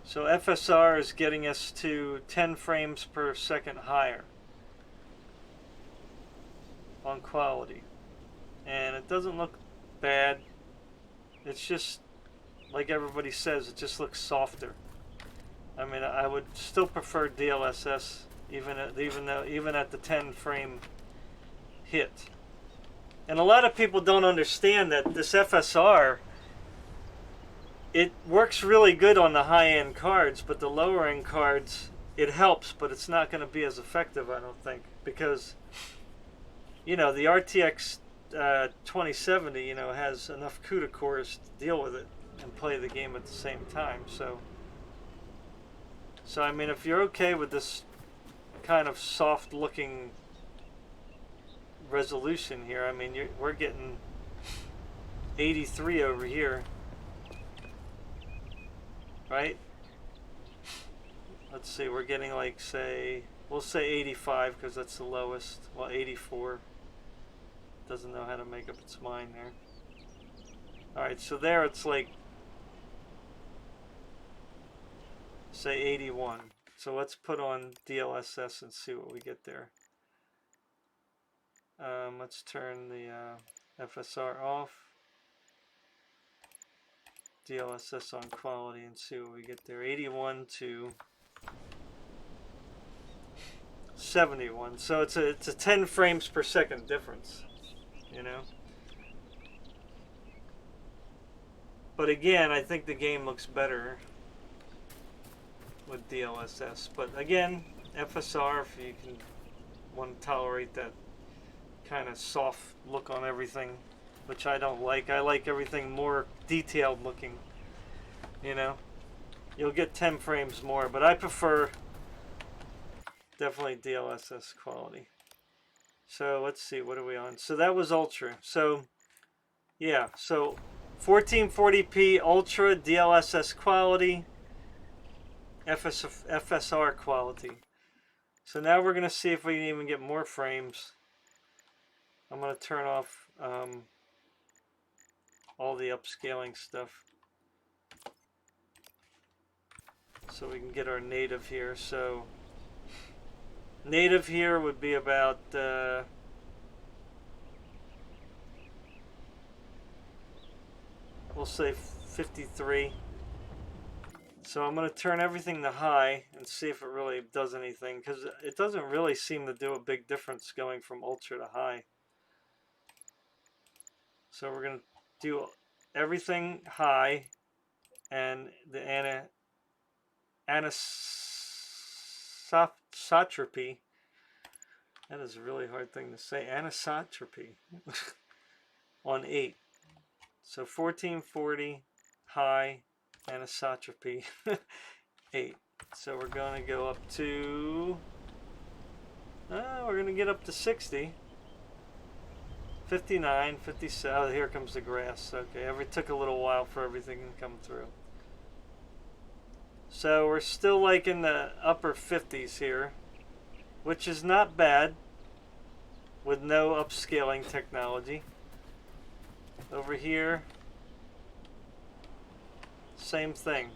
So FSR is getting us to 10 frames per second higher on quality. And it doesn't look bad. It's just, like everybody says, it just looks softer. I mean, I would still prefer DLSS even at the 10 frame hit. And a lot of people don't understand that this FSR, it works really good on the high-end cards, but the lower-end cards, it helps, but it's not going to be as effective, I don't think, because, you know, the RTX 2070, you know, has enough CUDA cores to deal with it and play the game at the same time. So I mean, if you're okay with this kind of soft-looking resolution here, I mean, we're getting 83 over here, right? Let's see, we're getting like, say, we'll say 85 because that's the lowest. Well, 84. Doesn't know how to make up its mind there. Alright, so there it's like, say 81. So let's put on DLSS and see what we get there. Let's turn the FSR off. DLSS on quality and see what we get there. 81 to 71. So it's a 10 frames per second difference, you know. But again, I think the game looks better with DLSS. But again, FSR, if you can want to tolerate that kind of soft look on everything, which I don't like. I like everything more detailed looking, you know. You'll get 10 frames more, but I prefer definitely DLSS quality. So let's see, what are we on? So that was Ultra. So yeah, so 1440p Ultra DLSS quality, FSR quality. So now we're going to see if we can even get more frames. I'm going to turn off all the upscaling stuff so we can get our native here. So native here would be about we'll say 53. So I'm going to turn everything to high and see if it really does anything, because it doesn't really seem to do a big difference going from ultra to high. So we're going to do everything high, and the anisotropy, that is a really hard thing to say, anisotropy, on 8. So 1440 high, anisotropy 8. So we're going to go up to, we're going to get up to 60. 59, 57, oh, here comes the grass. Okay, it took a little while for everything to come through. So we're still like in the upper 50s here, which is not bad with no upscaling technology. Over here, same thing.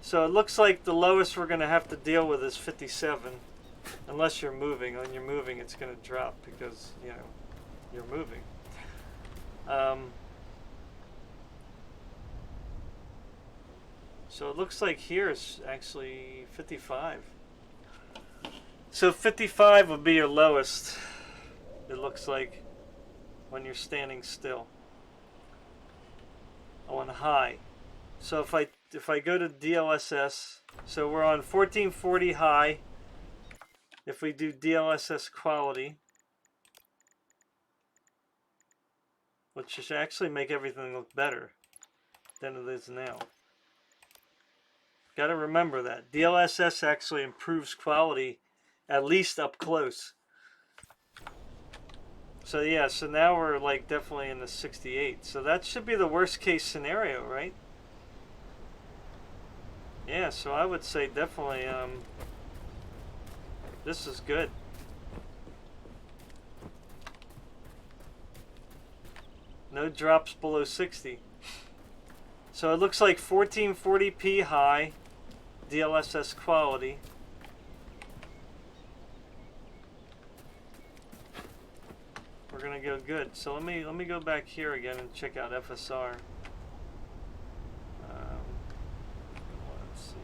So it looks like the lowest we're going to have to deal with is 57, unless you're moving. When you're moving, it's going to drop because, you know, you're moving. So it looks like here is actually 55. So 55 would be your lowest, it looks like, when you're standing still on high. So if I go to DLSS, so we're on 1440 high. If we do DLSS quality, which should actually make everything look better than it is now. Got to remember that DLSS actually improves quality, at least up close. So yeah, so now we're like definitely in the 68. So that should be the worst case scenario, right? Yeah, so I would say definitely this is good. No drops below 60. So it looks like 1440p high, DLSS quality. We're gonna go good. So let me go back here again and check out FSR. Let's see.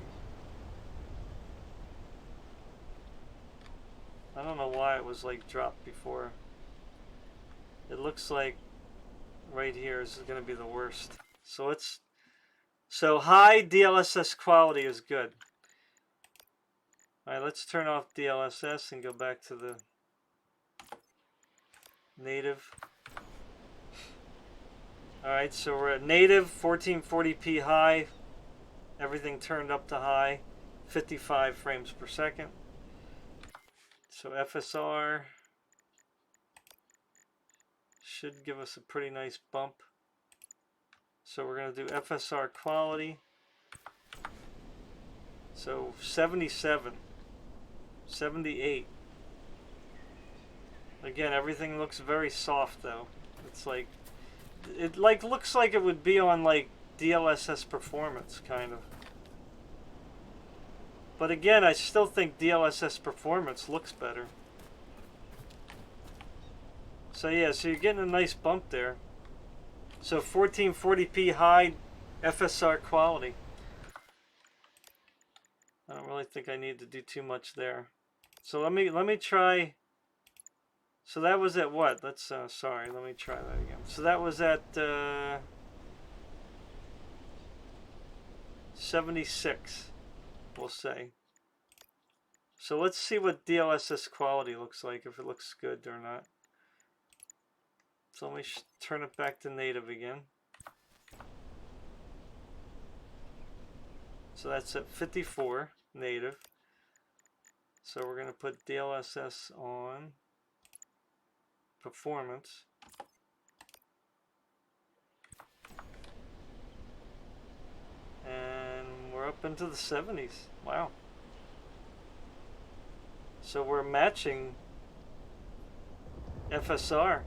I don't know why it was like dropped before. It looks like right here is gonna be the worst. So high DLSS quality is good. All right, let's turn off DLSS and go back to the native. All right, so we're at native, 1440p high, everything turned up to high, 55 frames per second. So FSR should give us a pretty nice bump. So we're going to do FSR quality. So 77, 78. Again, everything looks very soft though. It's like, it like looks like it would be on like DLSS performance kind of. But again, I still think DLSS performance looks better. So yeah, so you're getting a nice bump there. So 1440p high FSR quality. I don't really think I need to do too much there. So let me try. So that was at what? Let's sorry, let me try that again. So that was at 76, we'll say. So let's see what DLSS quality looks like, if it looks good or not. So let me turn it back to native again. So that's at 54 native. So we're going to put DLSS on performance. And we're up into the 70s. Wow. So we're matching FSR.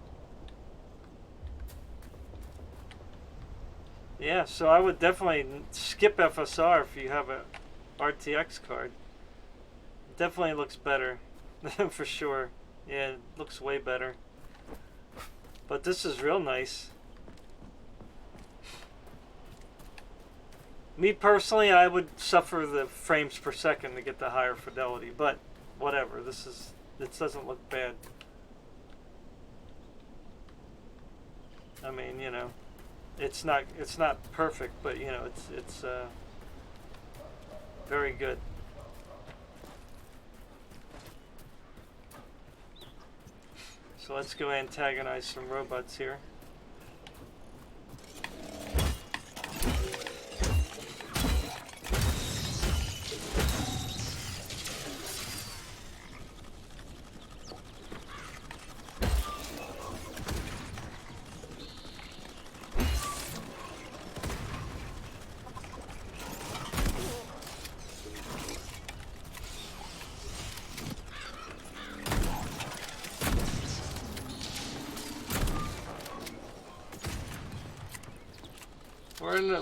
Yeah, so I would definitely skip FSR if you have a RTX card. It definitely looks better, for sure. Yeah, it looks way better. But this is real nice. Me personally, I would suffer the frames per second to get the higher fidelity, but whatever. This doesn't look bad. I mean, you know, it's not perfect, but you know, it's very good. So let's go antagonize some robots here.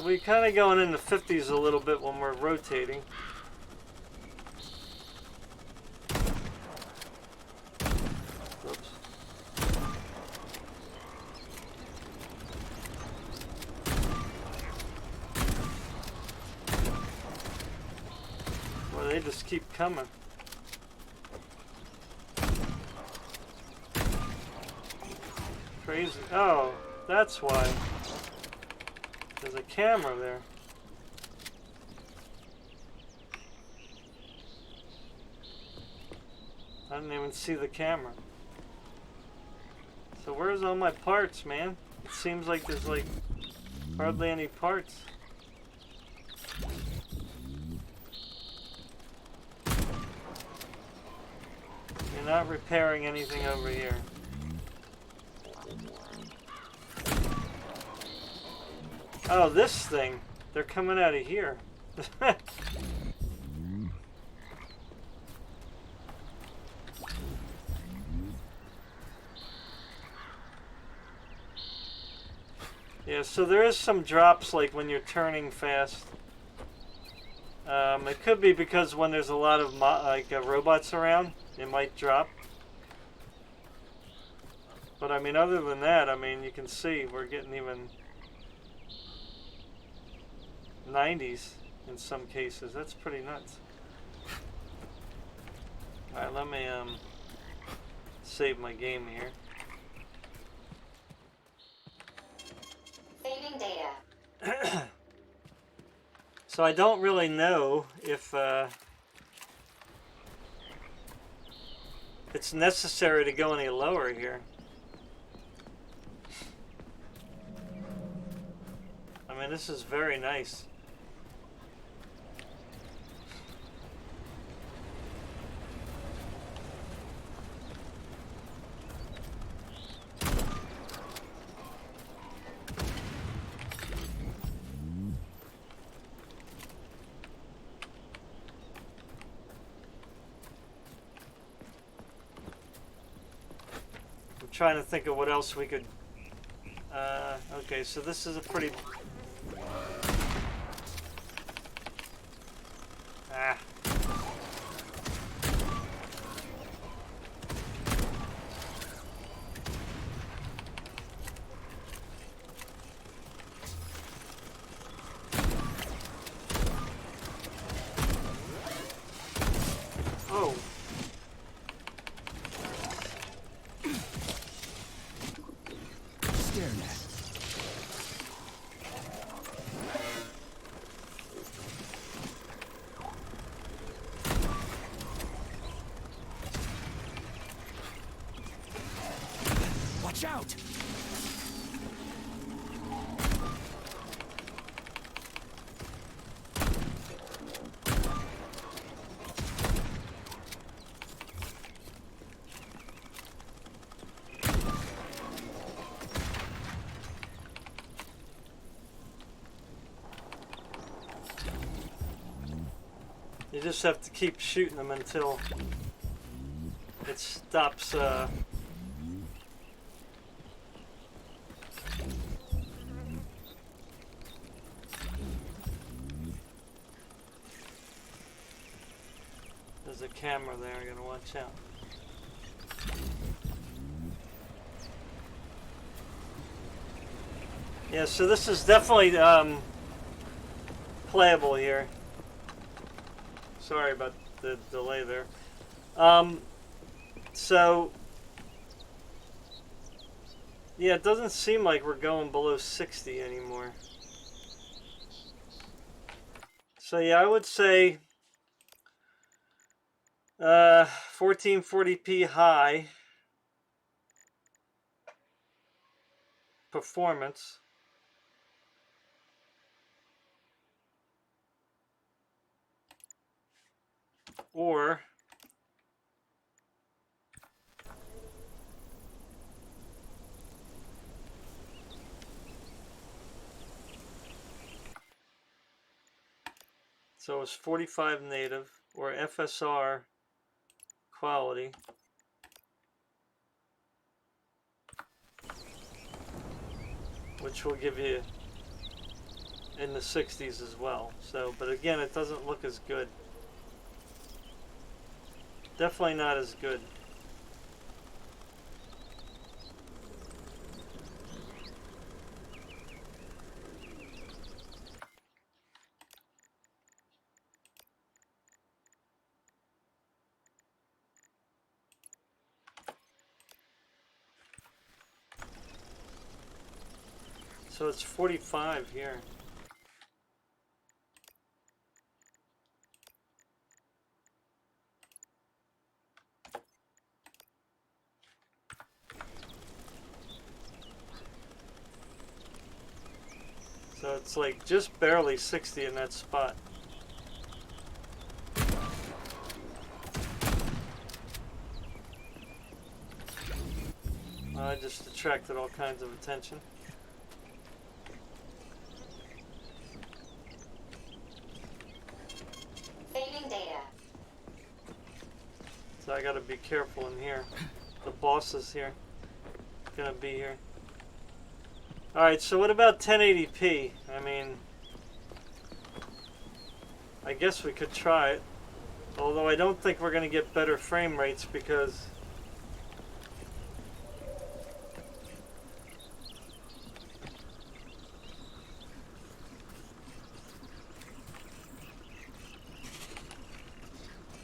We kind of going in the 50s a little bit when we're rotating. Oops. Well, they just keep coming. Crazy. Oh, that's why. There's a camera there. I didn't even see the camera. So where's all my parts, man? It seems like there's like hardly any parts. You're not repairing anything over here. Oh, this thing. They're coming out of here. Yeah, so there is some drops like when you're turning fast. It could be because when there's a lot of robots around, it might drop. But I mean, other than that, I mean, you can see we're getting even 90s in some cases. That's pretty nuts. All right, let me save my game here. Saving data. So I don't really know if it's necessary to go any lower here. I mean, this is very nice. Trying to think of what else we could. Okay, so this is a pretty. Ah. Oh. Staring at. Watch out! You just have to keep shooting them until it stops. There's a camera there, I gotta watch out. Yeah, so this is definitely playable here. Sorry about the delay there. So, yeah, it doesn't seem like we're going below 60 anymore. So yeah, I would say 1440p high performance. Or so it's 45 native or FSR quality. Which will give you in the 60s as well. So, but again, it doesn't look as good. Definitely not as good. So it's 45 here. So it's like just barely 60 in that spot. I just attracted all kinds of attention. Saving data. So I gotta be careful in here. The boss is here. Gonna be here. Alright, so what about 1080p? I mean, I I guess we could try it. Although I don't think we're going to get better frame rates because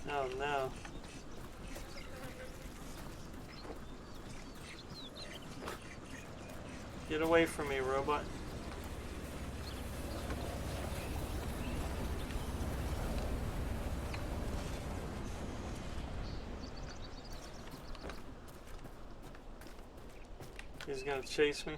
oh no. Get away from me, robot. He's gonna chase me.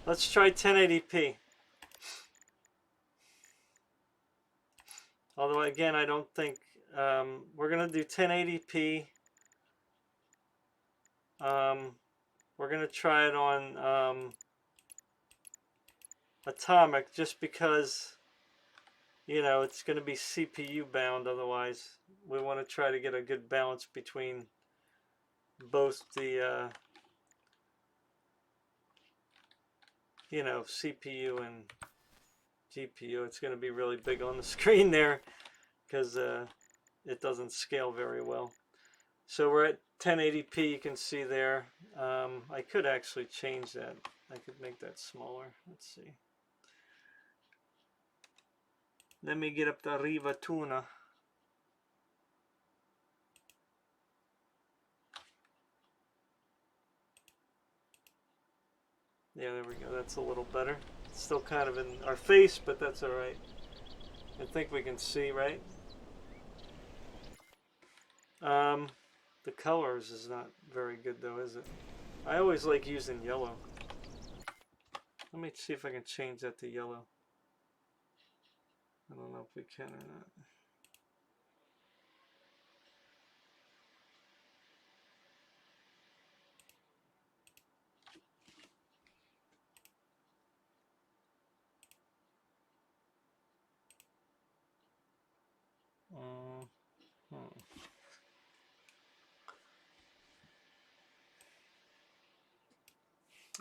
Let's try 1080p. Although again, I don't think we're gonna do 1080p. We're gonna try it on Atomic just because, you know, it's gonna be CPU bound. Otherwise, we want to try to get a good balance between both the you know, CPU and GPU. It's going to be really big on the screen there because it doesn't scale very well. So we're at 1080p, you can see there. I could actually change that. I could make that smaller. Let's see. Let me get up the Riva Tuna. Yeah, there we go. That's a little better. It's still kind of in our face, but that's all right. I think we can see, right? The colors is not very good though, is it? I always like using yellow. Let me see if I can change that to yellow. I don't know if we can or not.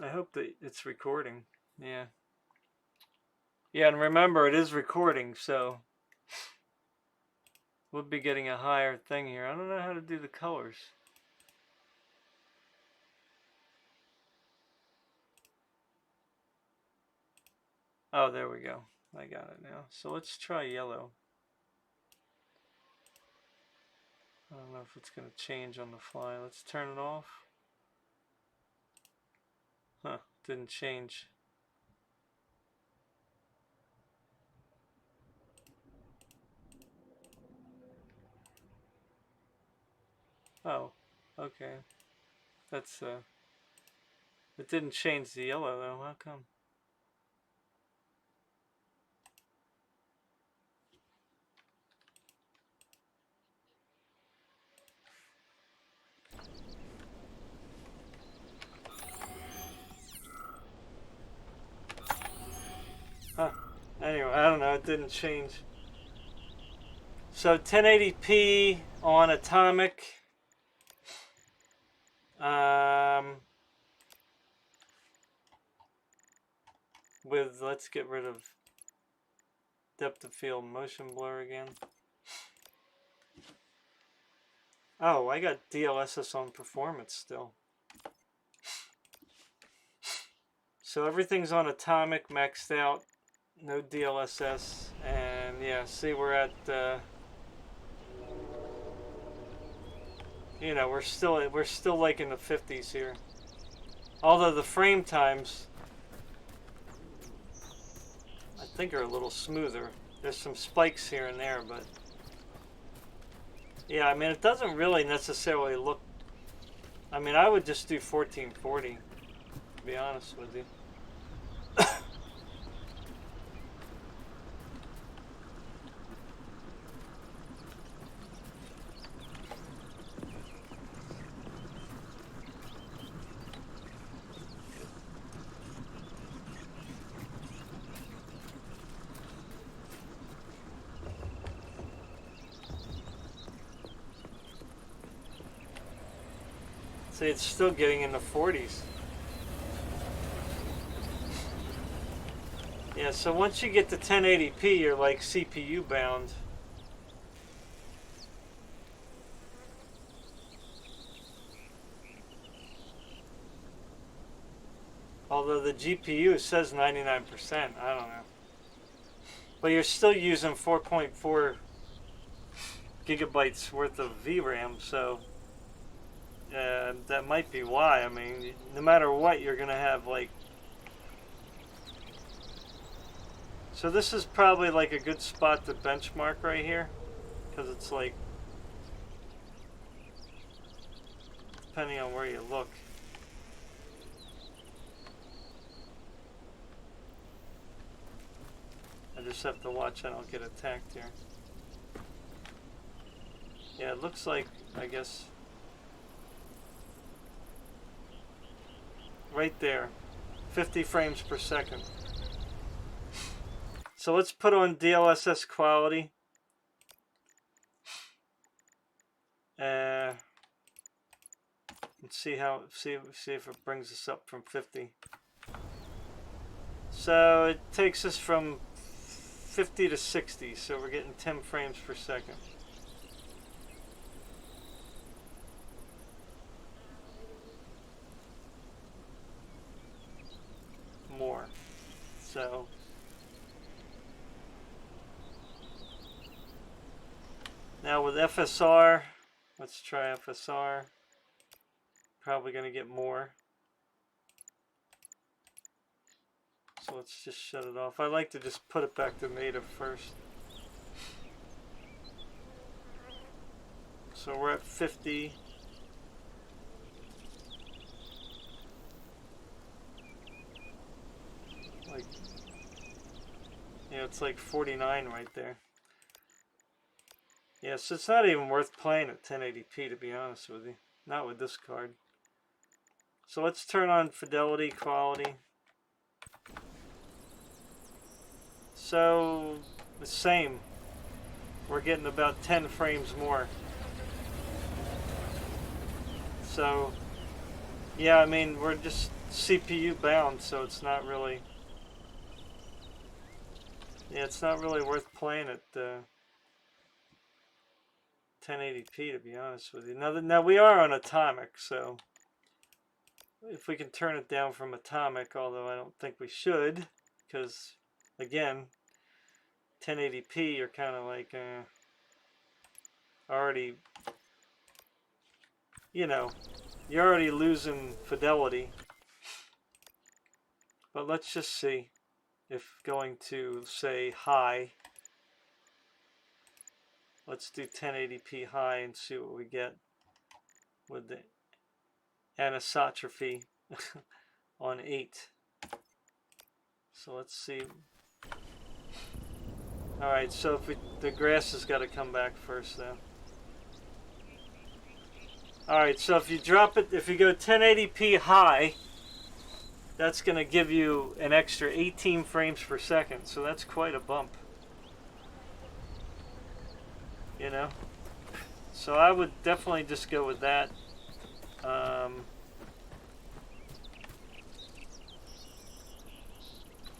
I hope that it's recording. Yeah. Yeah, and remember, it is recording, so we'll be getting a higher thing here. I don't know how to do the colors. Oh, there we go. I got it now. So let's try yellow. I don't know if it's going to change on the fly. Let's turn it off. Huh, didn't change. Oh, okay. That's, it didn't change the yellow though. How come? Huh. Anyway, I don't know. It didn't change. So 1080p on Atomic. With, let's get rid of depth of field motion blur again. Oh, I got DLSS on performance still. So everything's on Atomic, maxed out, no DLSS, and yeah, see we're at, you know, we're still like in the 50s here. Although the frame times, I think, are a little smoother. There's some spikes here and there, but yeah, I mean, it doesn't really necessarily look, I mean, I would just do 1440, to be honest with you. See, it's still getting in the 40s. Yeah, so once you get to 1080p, you're like CPU bound. Although the GPU says 99%, I don't know. But you're still using 4.4 gigabytes worth of VRAM, so that might be why. I mean, no matter what, you're going to have like... So this is probably like a good spot to benchmark right here, because it's like, depending on where you look. I just have to watch I don't get attacked here. Yeah, it looks like, I guess, right there, 50 frames per second. So let's put on DLSS quality. And see if it brings us up from 50. So it takes us from 50 to 60, so we're getting 10 frames per second. More. So now with FSR, let's try FSR. Probably going to get more. So let's just shut it off. I like to just put it back to native first. So we're at 50. Like, yeah, it's like 49 right there. Yeah, so it's not even worth playing at 1080p, to be honest with you. Not with this card. So let's turn on fidelity, quality. So the same. We're getting about 10 frames more. So yeah, I mean, we're just CPU bound, so it's not really, yeah, it's not really worth playing at 1080p, to be honest with you. Now we are on atomic, so if we can turn it down from atomic, although I don't think we should, because again, 1080p, you're kind of like already, you know, you're already losing fidelity. But let's just see if going to, say, high. Let's do 1080p high and see what we get with the anisotropy on 8. So let's see. Alright, so if the grass has got to come back first though. Alright, so if you drop it, if you go 1080p high, that's going to give you an extra 18 frames per second. So that's quite a bump. You know? So I would definitely just go with that.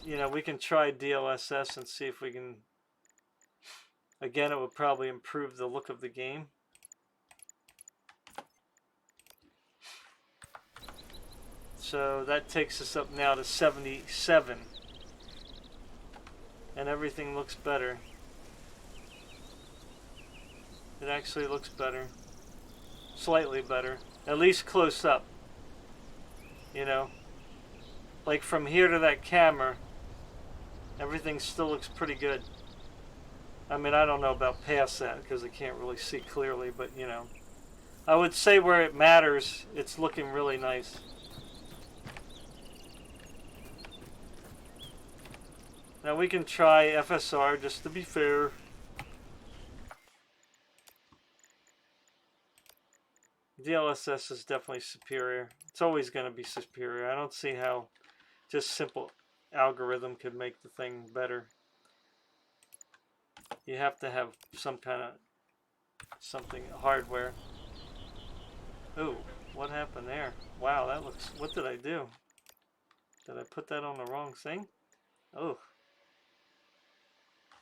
You know, we can try DLSS and see if we can... Again, it would probably improve the look of the game. So that takes us up now to 77. And everything looks better. It actually looks better. Slightly better. At least close up. You know? Like from here to that camera, everything still looks pretty good. I mean, I don't know about past that because I can't really see clearly, but you know. I would say where it matters, it's looking really nice. Now we can try FSR just to be fair. DLSS is definitely superior. It's always going to be superior. I don't see how just simple algorithm could make the thing better. You have to have some kind of something hardware. Ooh, What happened there? Wow, that looks... What did I do? Did I put that on the wrong thing? Oh.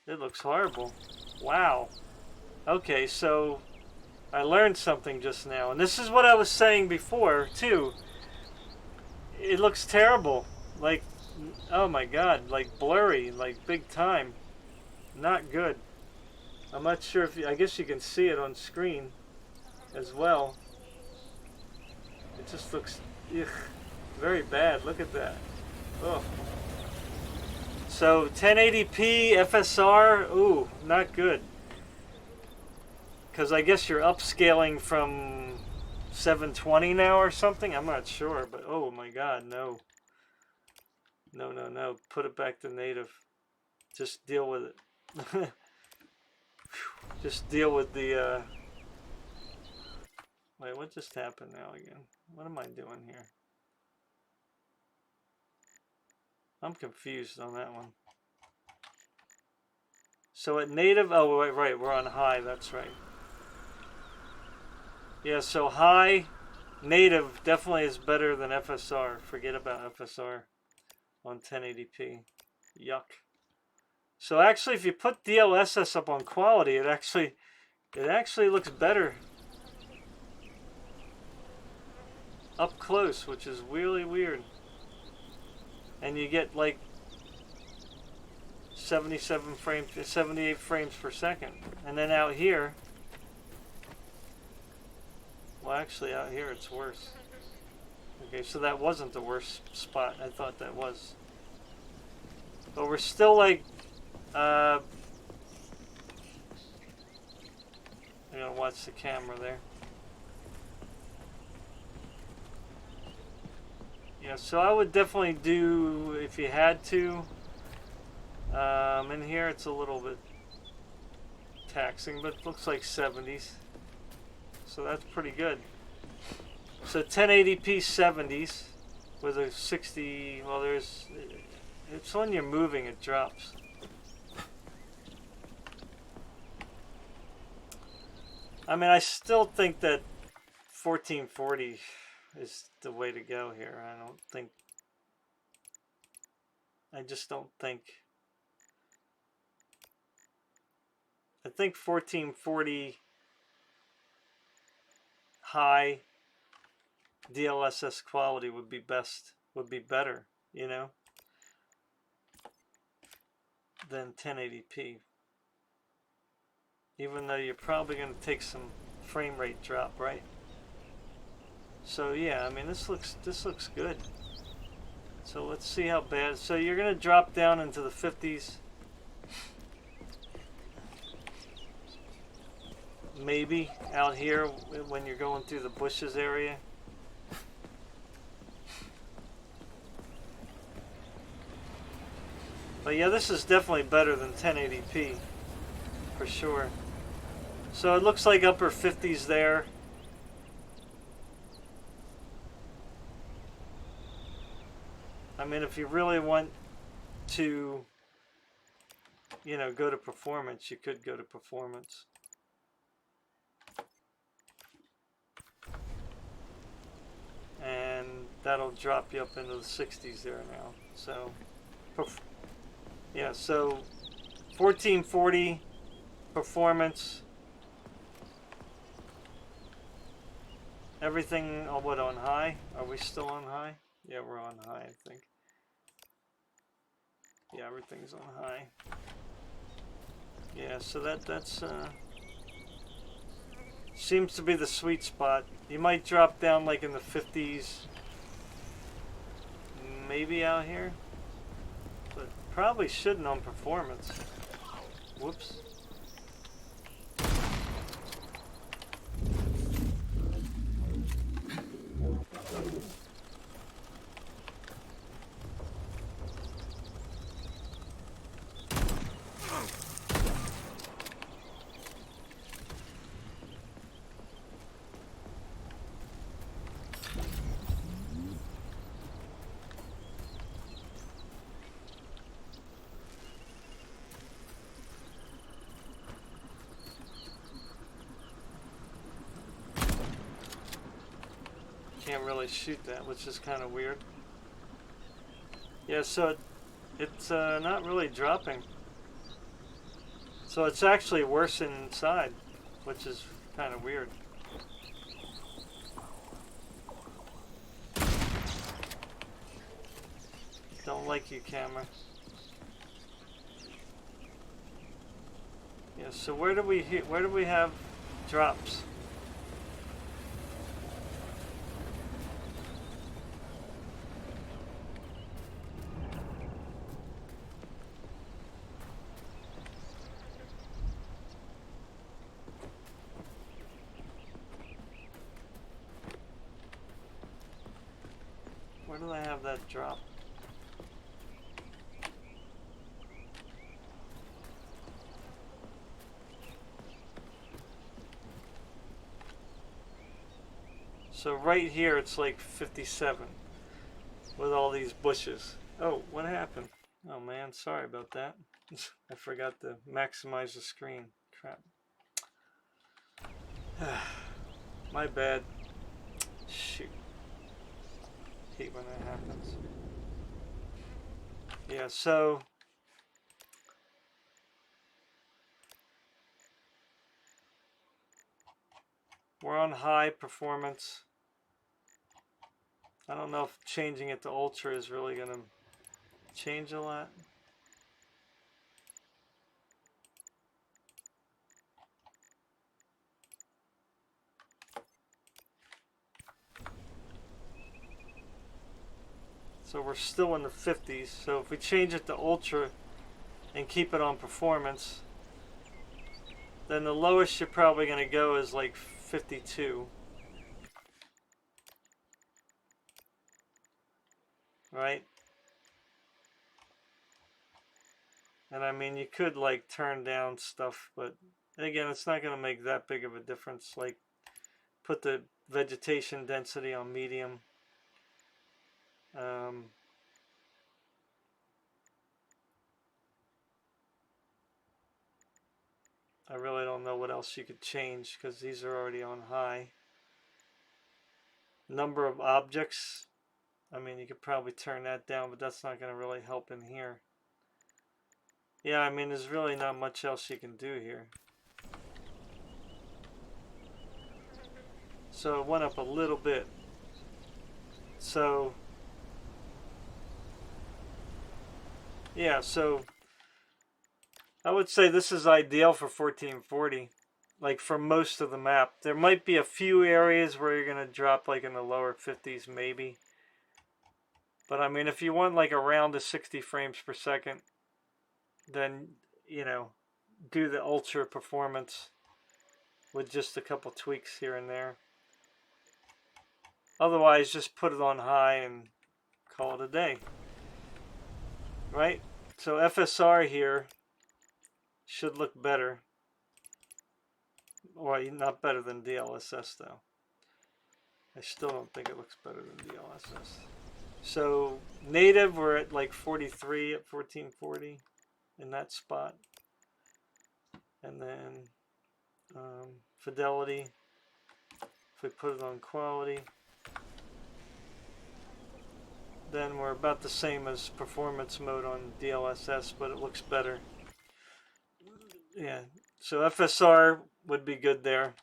It looks horrible. Wow. Okay, so I learned something just now. And this is what I was saying before, too. It looks terrible. Like, oh my god, like blurry, like big time. Not good. I'm not sure if you, I guess you can see it on screen as well. It just looks ugh, very bad. Look at that. Oh. So 1080p FSR, ooh, not good. Because I guess you're upscaling from 720 now or something. I'm not sure, but oh my god, no. No, no, no. Put it back to native. Just deal with it. Just deal with the... Wait, what just happened now again? What am I doing here? I'm confused on that one. So at native... Oh, right, we're on high. That's right. Yeah, so high, native definitely is better than FSR. Forget about FSR on 1080p. Yuck. So actually, if you put DLSS up on quality, it actually looks better up close, which is really weird. And you get like 77 frames, 78 frames per second. And then out here, well, actually out here it's worse. Okay, so that wasn't the worst spot. I thought that was. But we're still like, I'm gonna watch the camera there. Yeah, so I would definitely do, if you had to, in here it's a little bit taxing, but it looks like 70s. So that's pretty good. So 1080p 70s with a 60, well there's, it's when you're moving it drops. I mean, I still think that 1440 is the way to go here. I just don't think. I think 1440 high DLSS quality would be best, would be better, you know, than 1080p. Even though you're probably going to take some frame rate drop, right? So yeah, I mean this looks good. So let's see how bad. So you're going to drop down into the 50s. Maybe out here when you're going through the bushes area. But yeah, this is definitely better than 1080p for sure. So it looks like upper 50s there. I mean, if you really want to, you know, go to performance, you could go to performance. And that'll drop you up into the 60s there now. So, yeah, so 1440 performance. Everything, what, on high? Are we still on high? Yeah, we're on high, I think. Yeah, everything's on high. Yeah, so that's seems to be the sweet spot. You might drop down like in the 50s, maybe out here, but probably shouldn't on performance. Whoops. can't really shoot that, which is kind of weird. Yeah, so it's not really dropping. So it's actually worse inside, which is kind of weird. Don't like you, camera. Yeah, so where do we have drops? Where do I have that drop? So right here it's like 57 with all these bushes. Oh, what happened? Oh man, sorry about that. I forgot to maximize the screen. Crap. My bad. Shoot. Hate when that happens. Yeah, so we're on high performance. I don't know if changing it to ultra is really going to change a lot. So we're still in the 50s. So if we change it to ultra and keep it on performance, then the lowest you're probably going to go is like 52. Right? And I mean, you could like turn down stuff, but again, it's not going to make that big of a difference. Like, put the vegetation density on medium. I really don't know what else you could change because these are already on high. Number of objects, I mean, you could probably turn that down, but that's not going to really help in here. Yeah, I mean, there's really not much else you can do here. So it went up a little bit. So, yeah, so I would say this is ideal for 1440. Like for most of the map. There might be a few areas where you're going to drop like in the lower 50s maybe. But I mean, if you want like around the 60 frames per second, then, you know, do the ultra performance with just a couple tweaks here and there. Otherwise, just put it on high and call it a day. Right? So FSR here should look better. Well, not better than DLSS though. I still don't think it looks better than DLSS. So native, we're at like 43 at 1440 in that spot. And then fidelity, if we put it on quality, then we're about the same as performance mode on DLSS, but it looks better. Yeah, so FSR would be good there.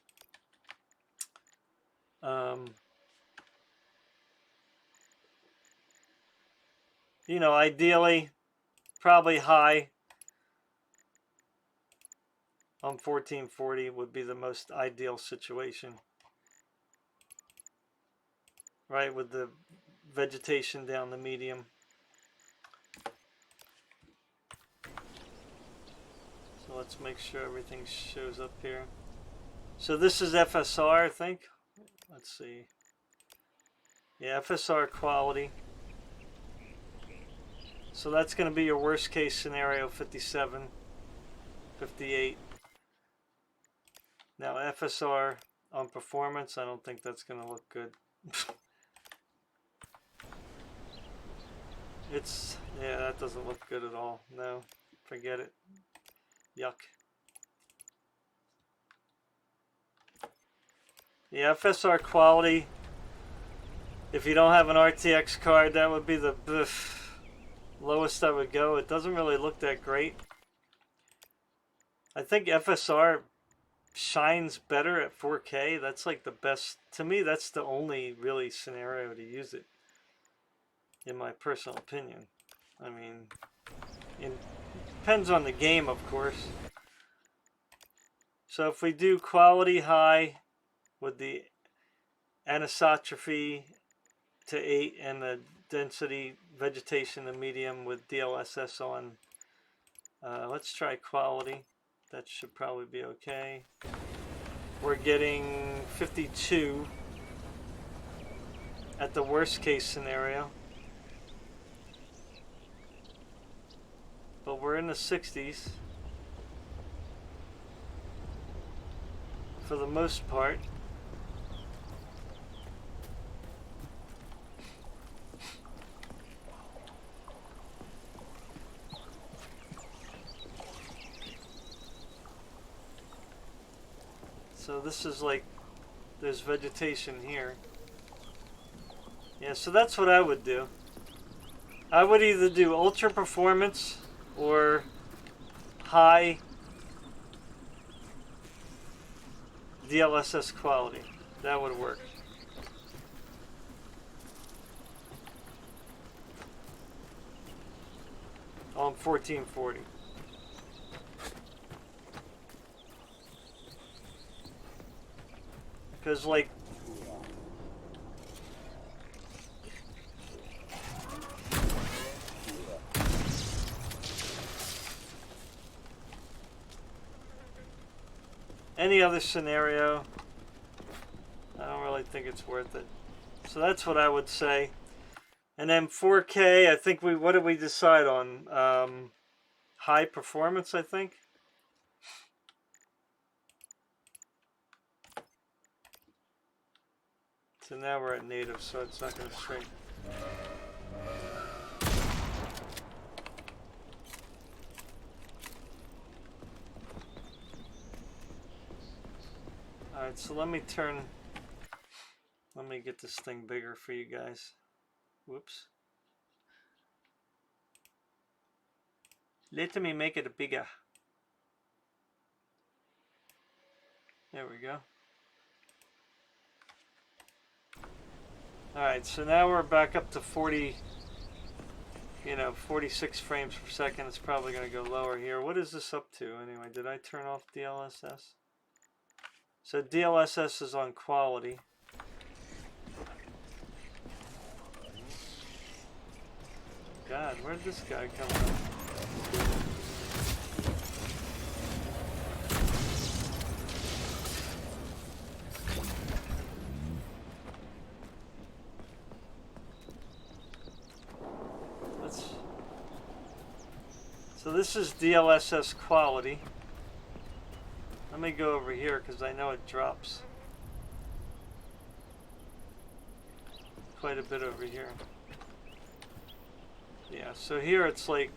You know, ideally, probably high on 1440 would be the most ideal situation. Right, with the vegetation down the medium. So let's make sure everything shows up here. So this is FSR, I think. Let's see. Yeah, FSR quality. So that's going to be your worst case scenario, 57, 58. Now FSR on performance, I don't think that's going to look good. Yeah, that doesn't look good at all. No, forget it. Yuck. Yeah, FSR quality If you don't have an RTX card, that would be the lowest I would go. It doesn't really look that great. I think FSR shines better at 4K. That's like the best. To me, that's the only really scenario to use it, in my personal opinion. I mean, it depends on the game, of course. So if we do quality high with the anisotropy to 8 and the density vegetation to medium with DLSS on, let's try quality. That should probably be okay. We're getting 52 at the worst case scenario. But we're in the 60s for the most part. So this is like, there's vegetation here. Yeah, so that's what I would do. I would either do ultra performance or high DLSS quality. That would work. On 1440. Because like any other scenario, I don't really think it's worth it. So that's what I would say. And then 4K, I think what did we decide on? High performance, I think. So now we're at native, so it's not going to shrink. Alright, so let me get this thing bigger for you guys. Whoops. Let me make it bigger. There we go. Alright, so now we're back up to 46 frames per second. It's probably going to go lower here. What is this up to anyway? Did I turn off DLSS? So DLSS is on quality. God, where did this guy come from? So this is DLSS quality. Let me go over here because I know it drops quite a bit over here. Yeah, so here it's like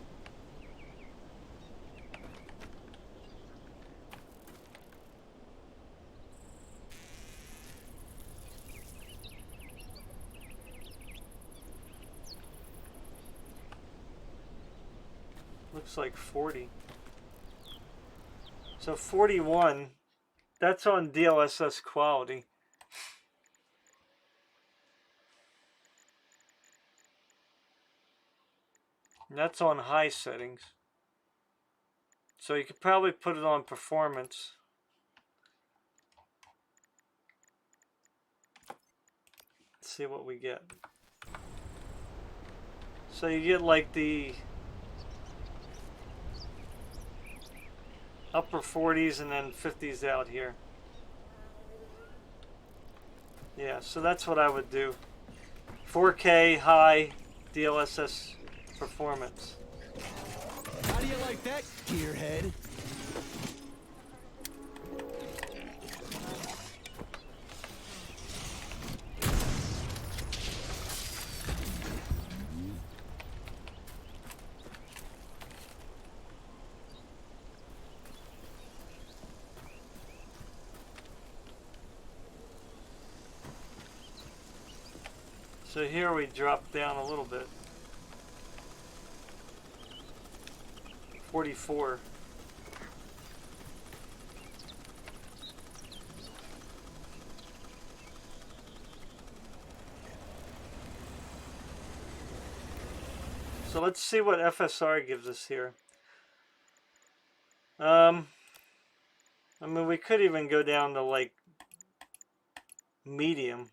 looks like 40. So 41, that's on DLSS quality. And that's on high settings. So you could probably put it on performance. Let's see what we get. So you get like the upper 40s and then 50s out here. Yeah, so that's what I would do. 4K high DLSS performance. How do you like that, gearhead? So here we drop down a little bit. 44. So let's see what FSR gives us here. I mean, we could even go down to like medium.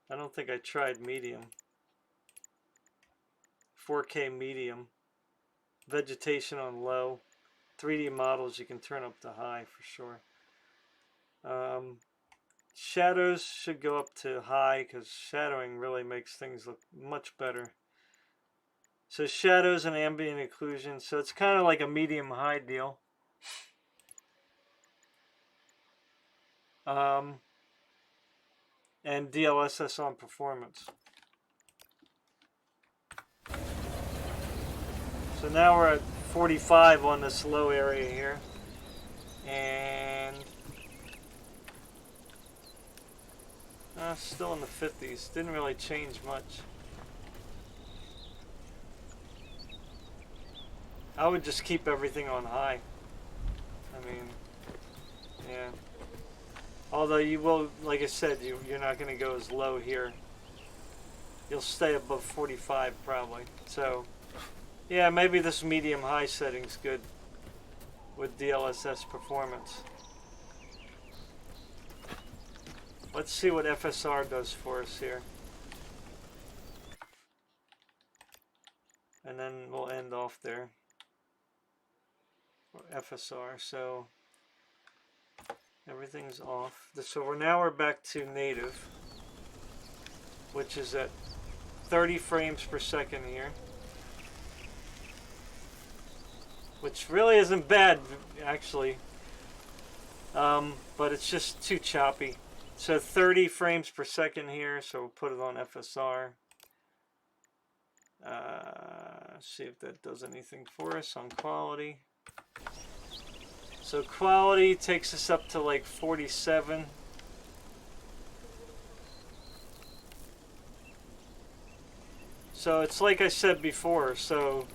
I don't think I tried medium. 4K medium. Vegetation on low. 3D models you can turn up to high for sure. Shadows should go up to high because shadowing really makes things look much better. So shadows and ambient occlusion. So it's kind of like a medium high deal. And DLSS on performance. So now we're at 45 on this low area here. And still in the 50s. Didn't really change much. I would just keep everything on high. I mean, yeah. Although you will, like I said, you're not going to go as low here. You'll stay above 45 probably. So, yeah, maybe this medium-high setting's good with DLSS performance. Let's see what FSR does for us here. And then we'll end off there. FSR, so everything's off. So we're back to native, which is at 30 frames per second here, which really isn't bad actually, but it's just too choppy. So 30 frames per second here, so we'll put it on FSR. See if that does anything for us on quality. So quality takes us up to like 47. So it's like I said before, so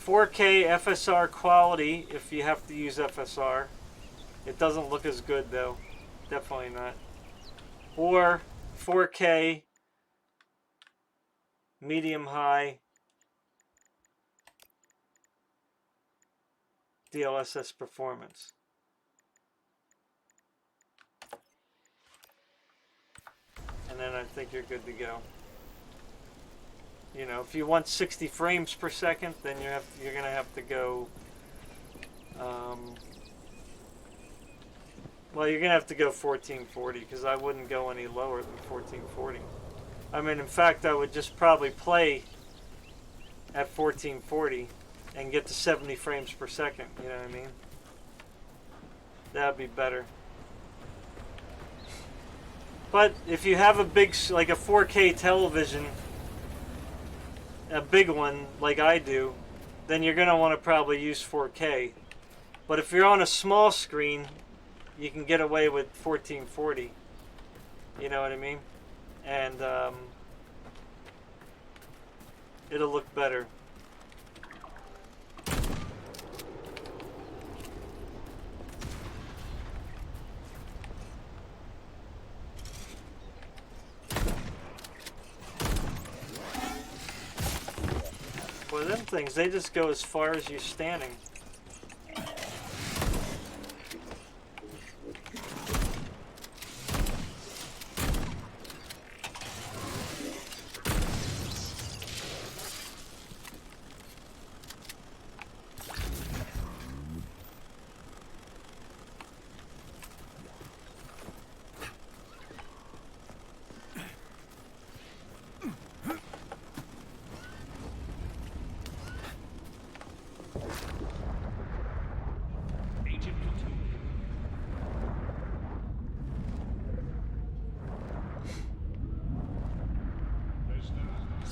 4K FSR quality, if you have to use FSR. It doesn't look as good though, definitely not. Or 4K medium high DLSS performance. And then I think you're good to go. You know, if you want 60 frames per second, then you're gonna have to go. Well, you're gonna have to go 1440 because I wouldn't go any lower than 1440. I mean, in fact, I would just probably play at 1440 and get to 70 frames per second. You know what I mean? That'd be better. But if you have a big, like a 4K television, a big one like I do, then you're going to want to probably use 4K. But if you're on a small screen, you can get away with 1440. You know what I mean? And it'll look better. Well, them things, they just go as far as you're standing.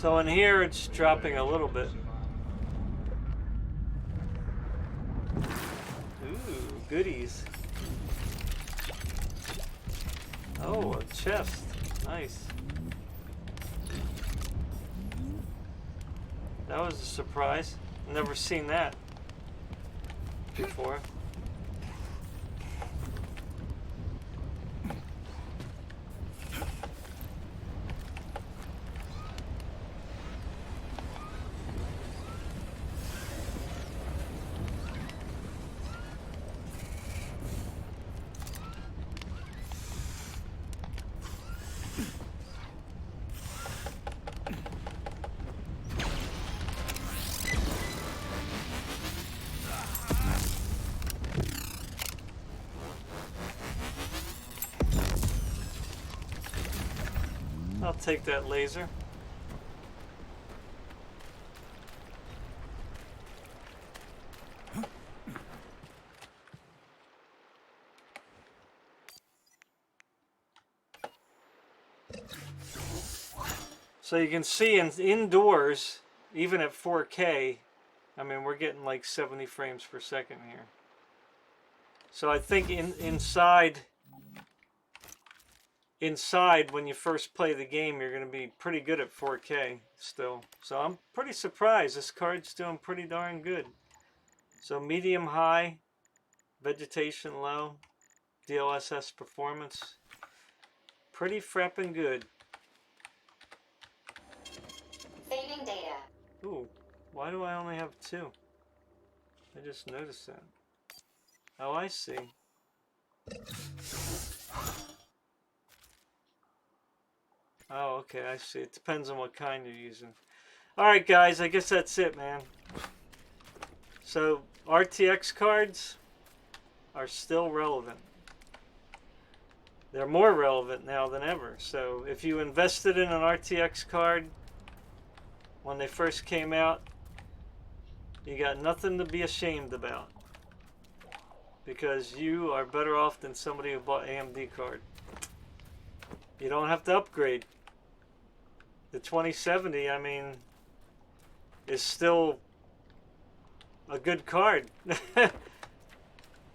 So in here, it's dropping a little bit. Ooh, goodies. Oh, a chest. Nice. That was a surprise. Never seen that before. I'll take that laser. So you can see indoors, even at 4K, I mean, we're getting like 70 frames per second here. So I think inside when you first play the game, you're going to be pretty good at 4K still. So I'm pretty surprised. This card's doing pretty darn good. So medium high, vegetation low, DLSS performance, pretty frepping good. Saving data. Ooh, why do I only have 2? I just noticed that. Oh, I see. Oh, okay, I see. It depends on what kind you're using. Alright, guys, I guess that's it, man. So, RTX cards are still relevant. They're more relevant now than ever. So, if you invested in an RTX card when they first came out, you got nothing to be ashamed about. Because you are better off than somebody who bought AMD card. You don't have to upgrade. The 2070, I mean, is still a good card.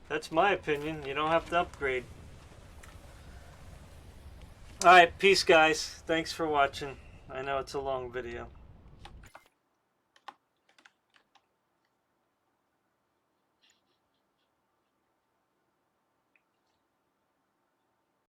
That's my opinion. You don't have to upgrade. Alright, peace guys. Thanks for watching. I know it's a long video.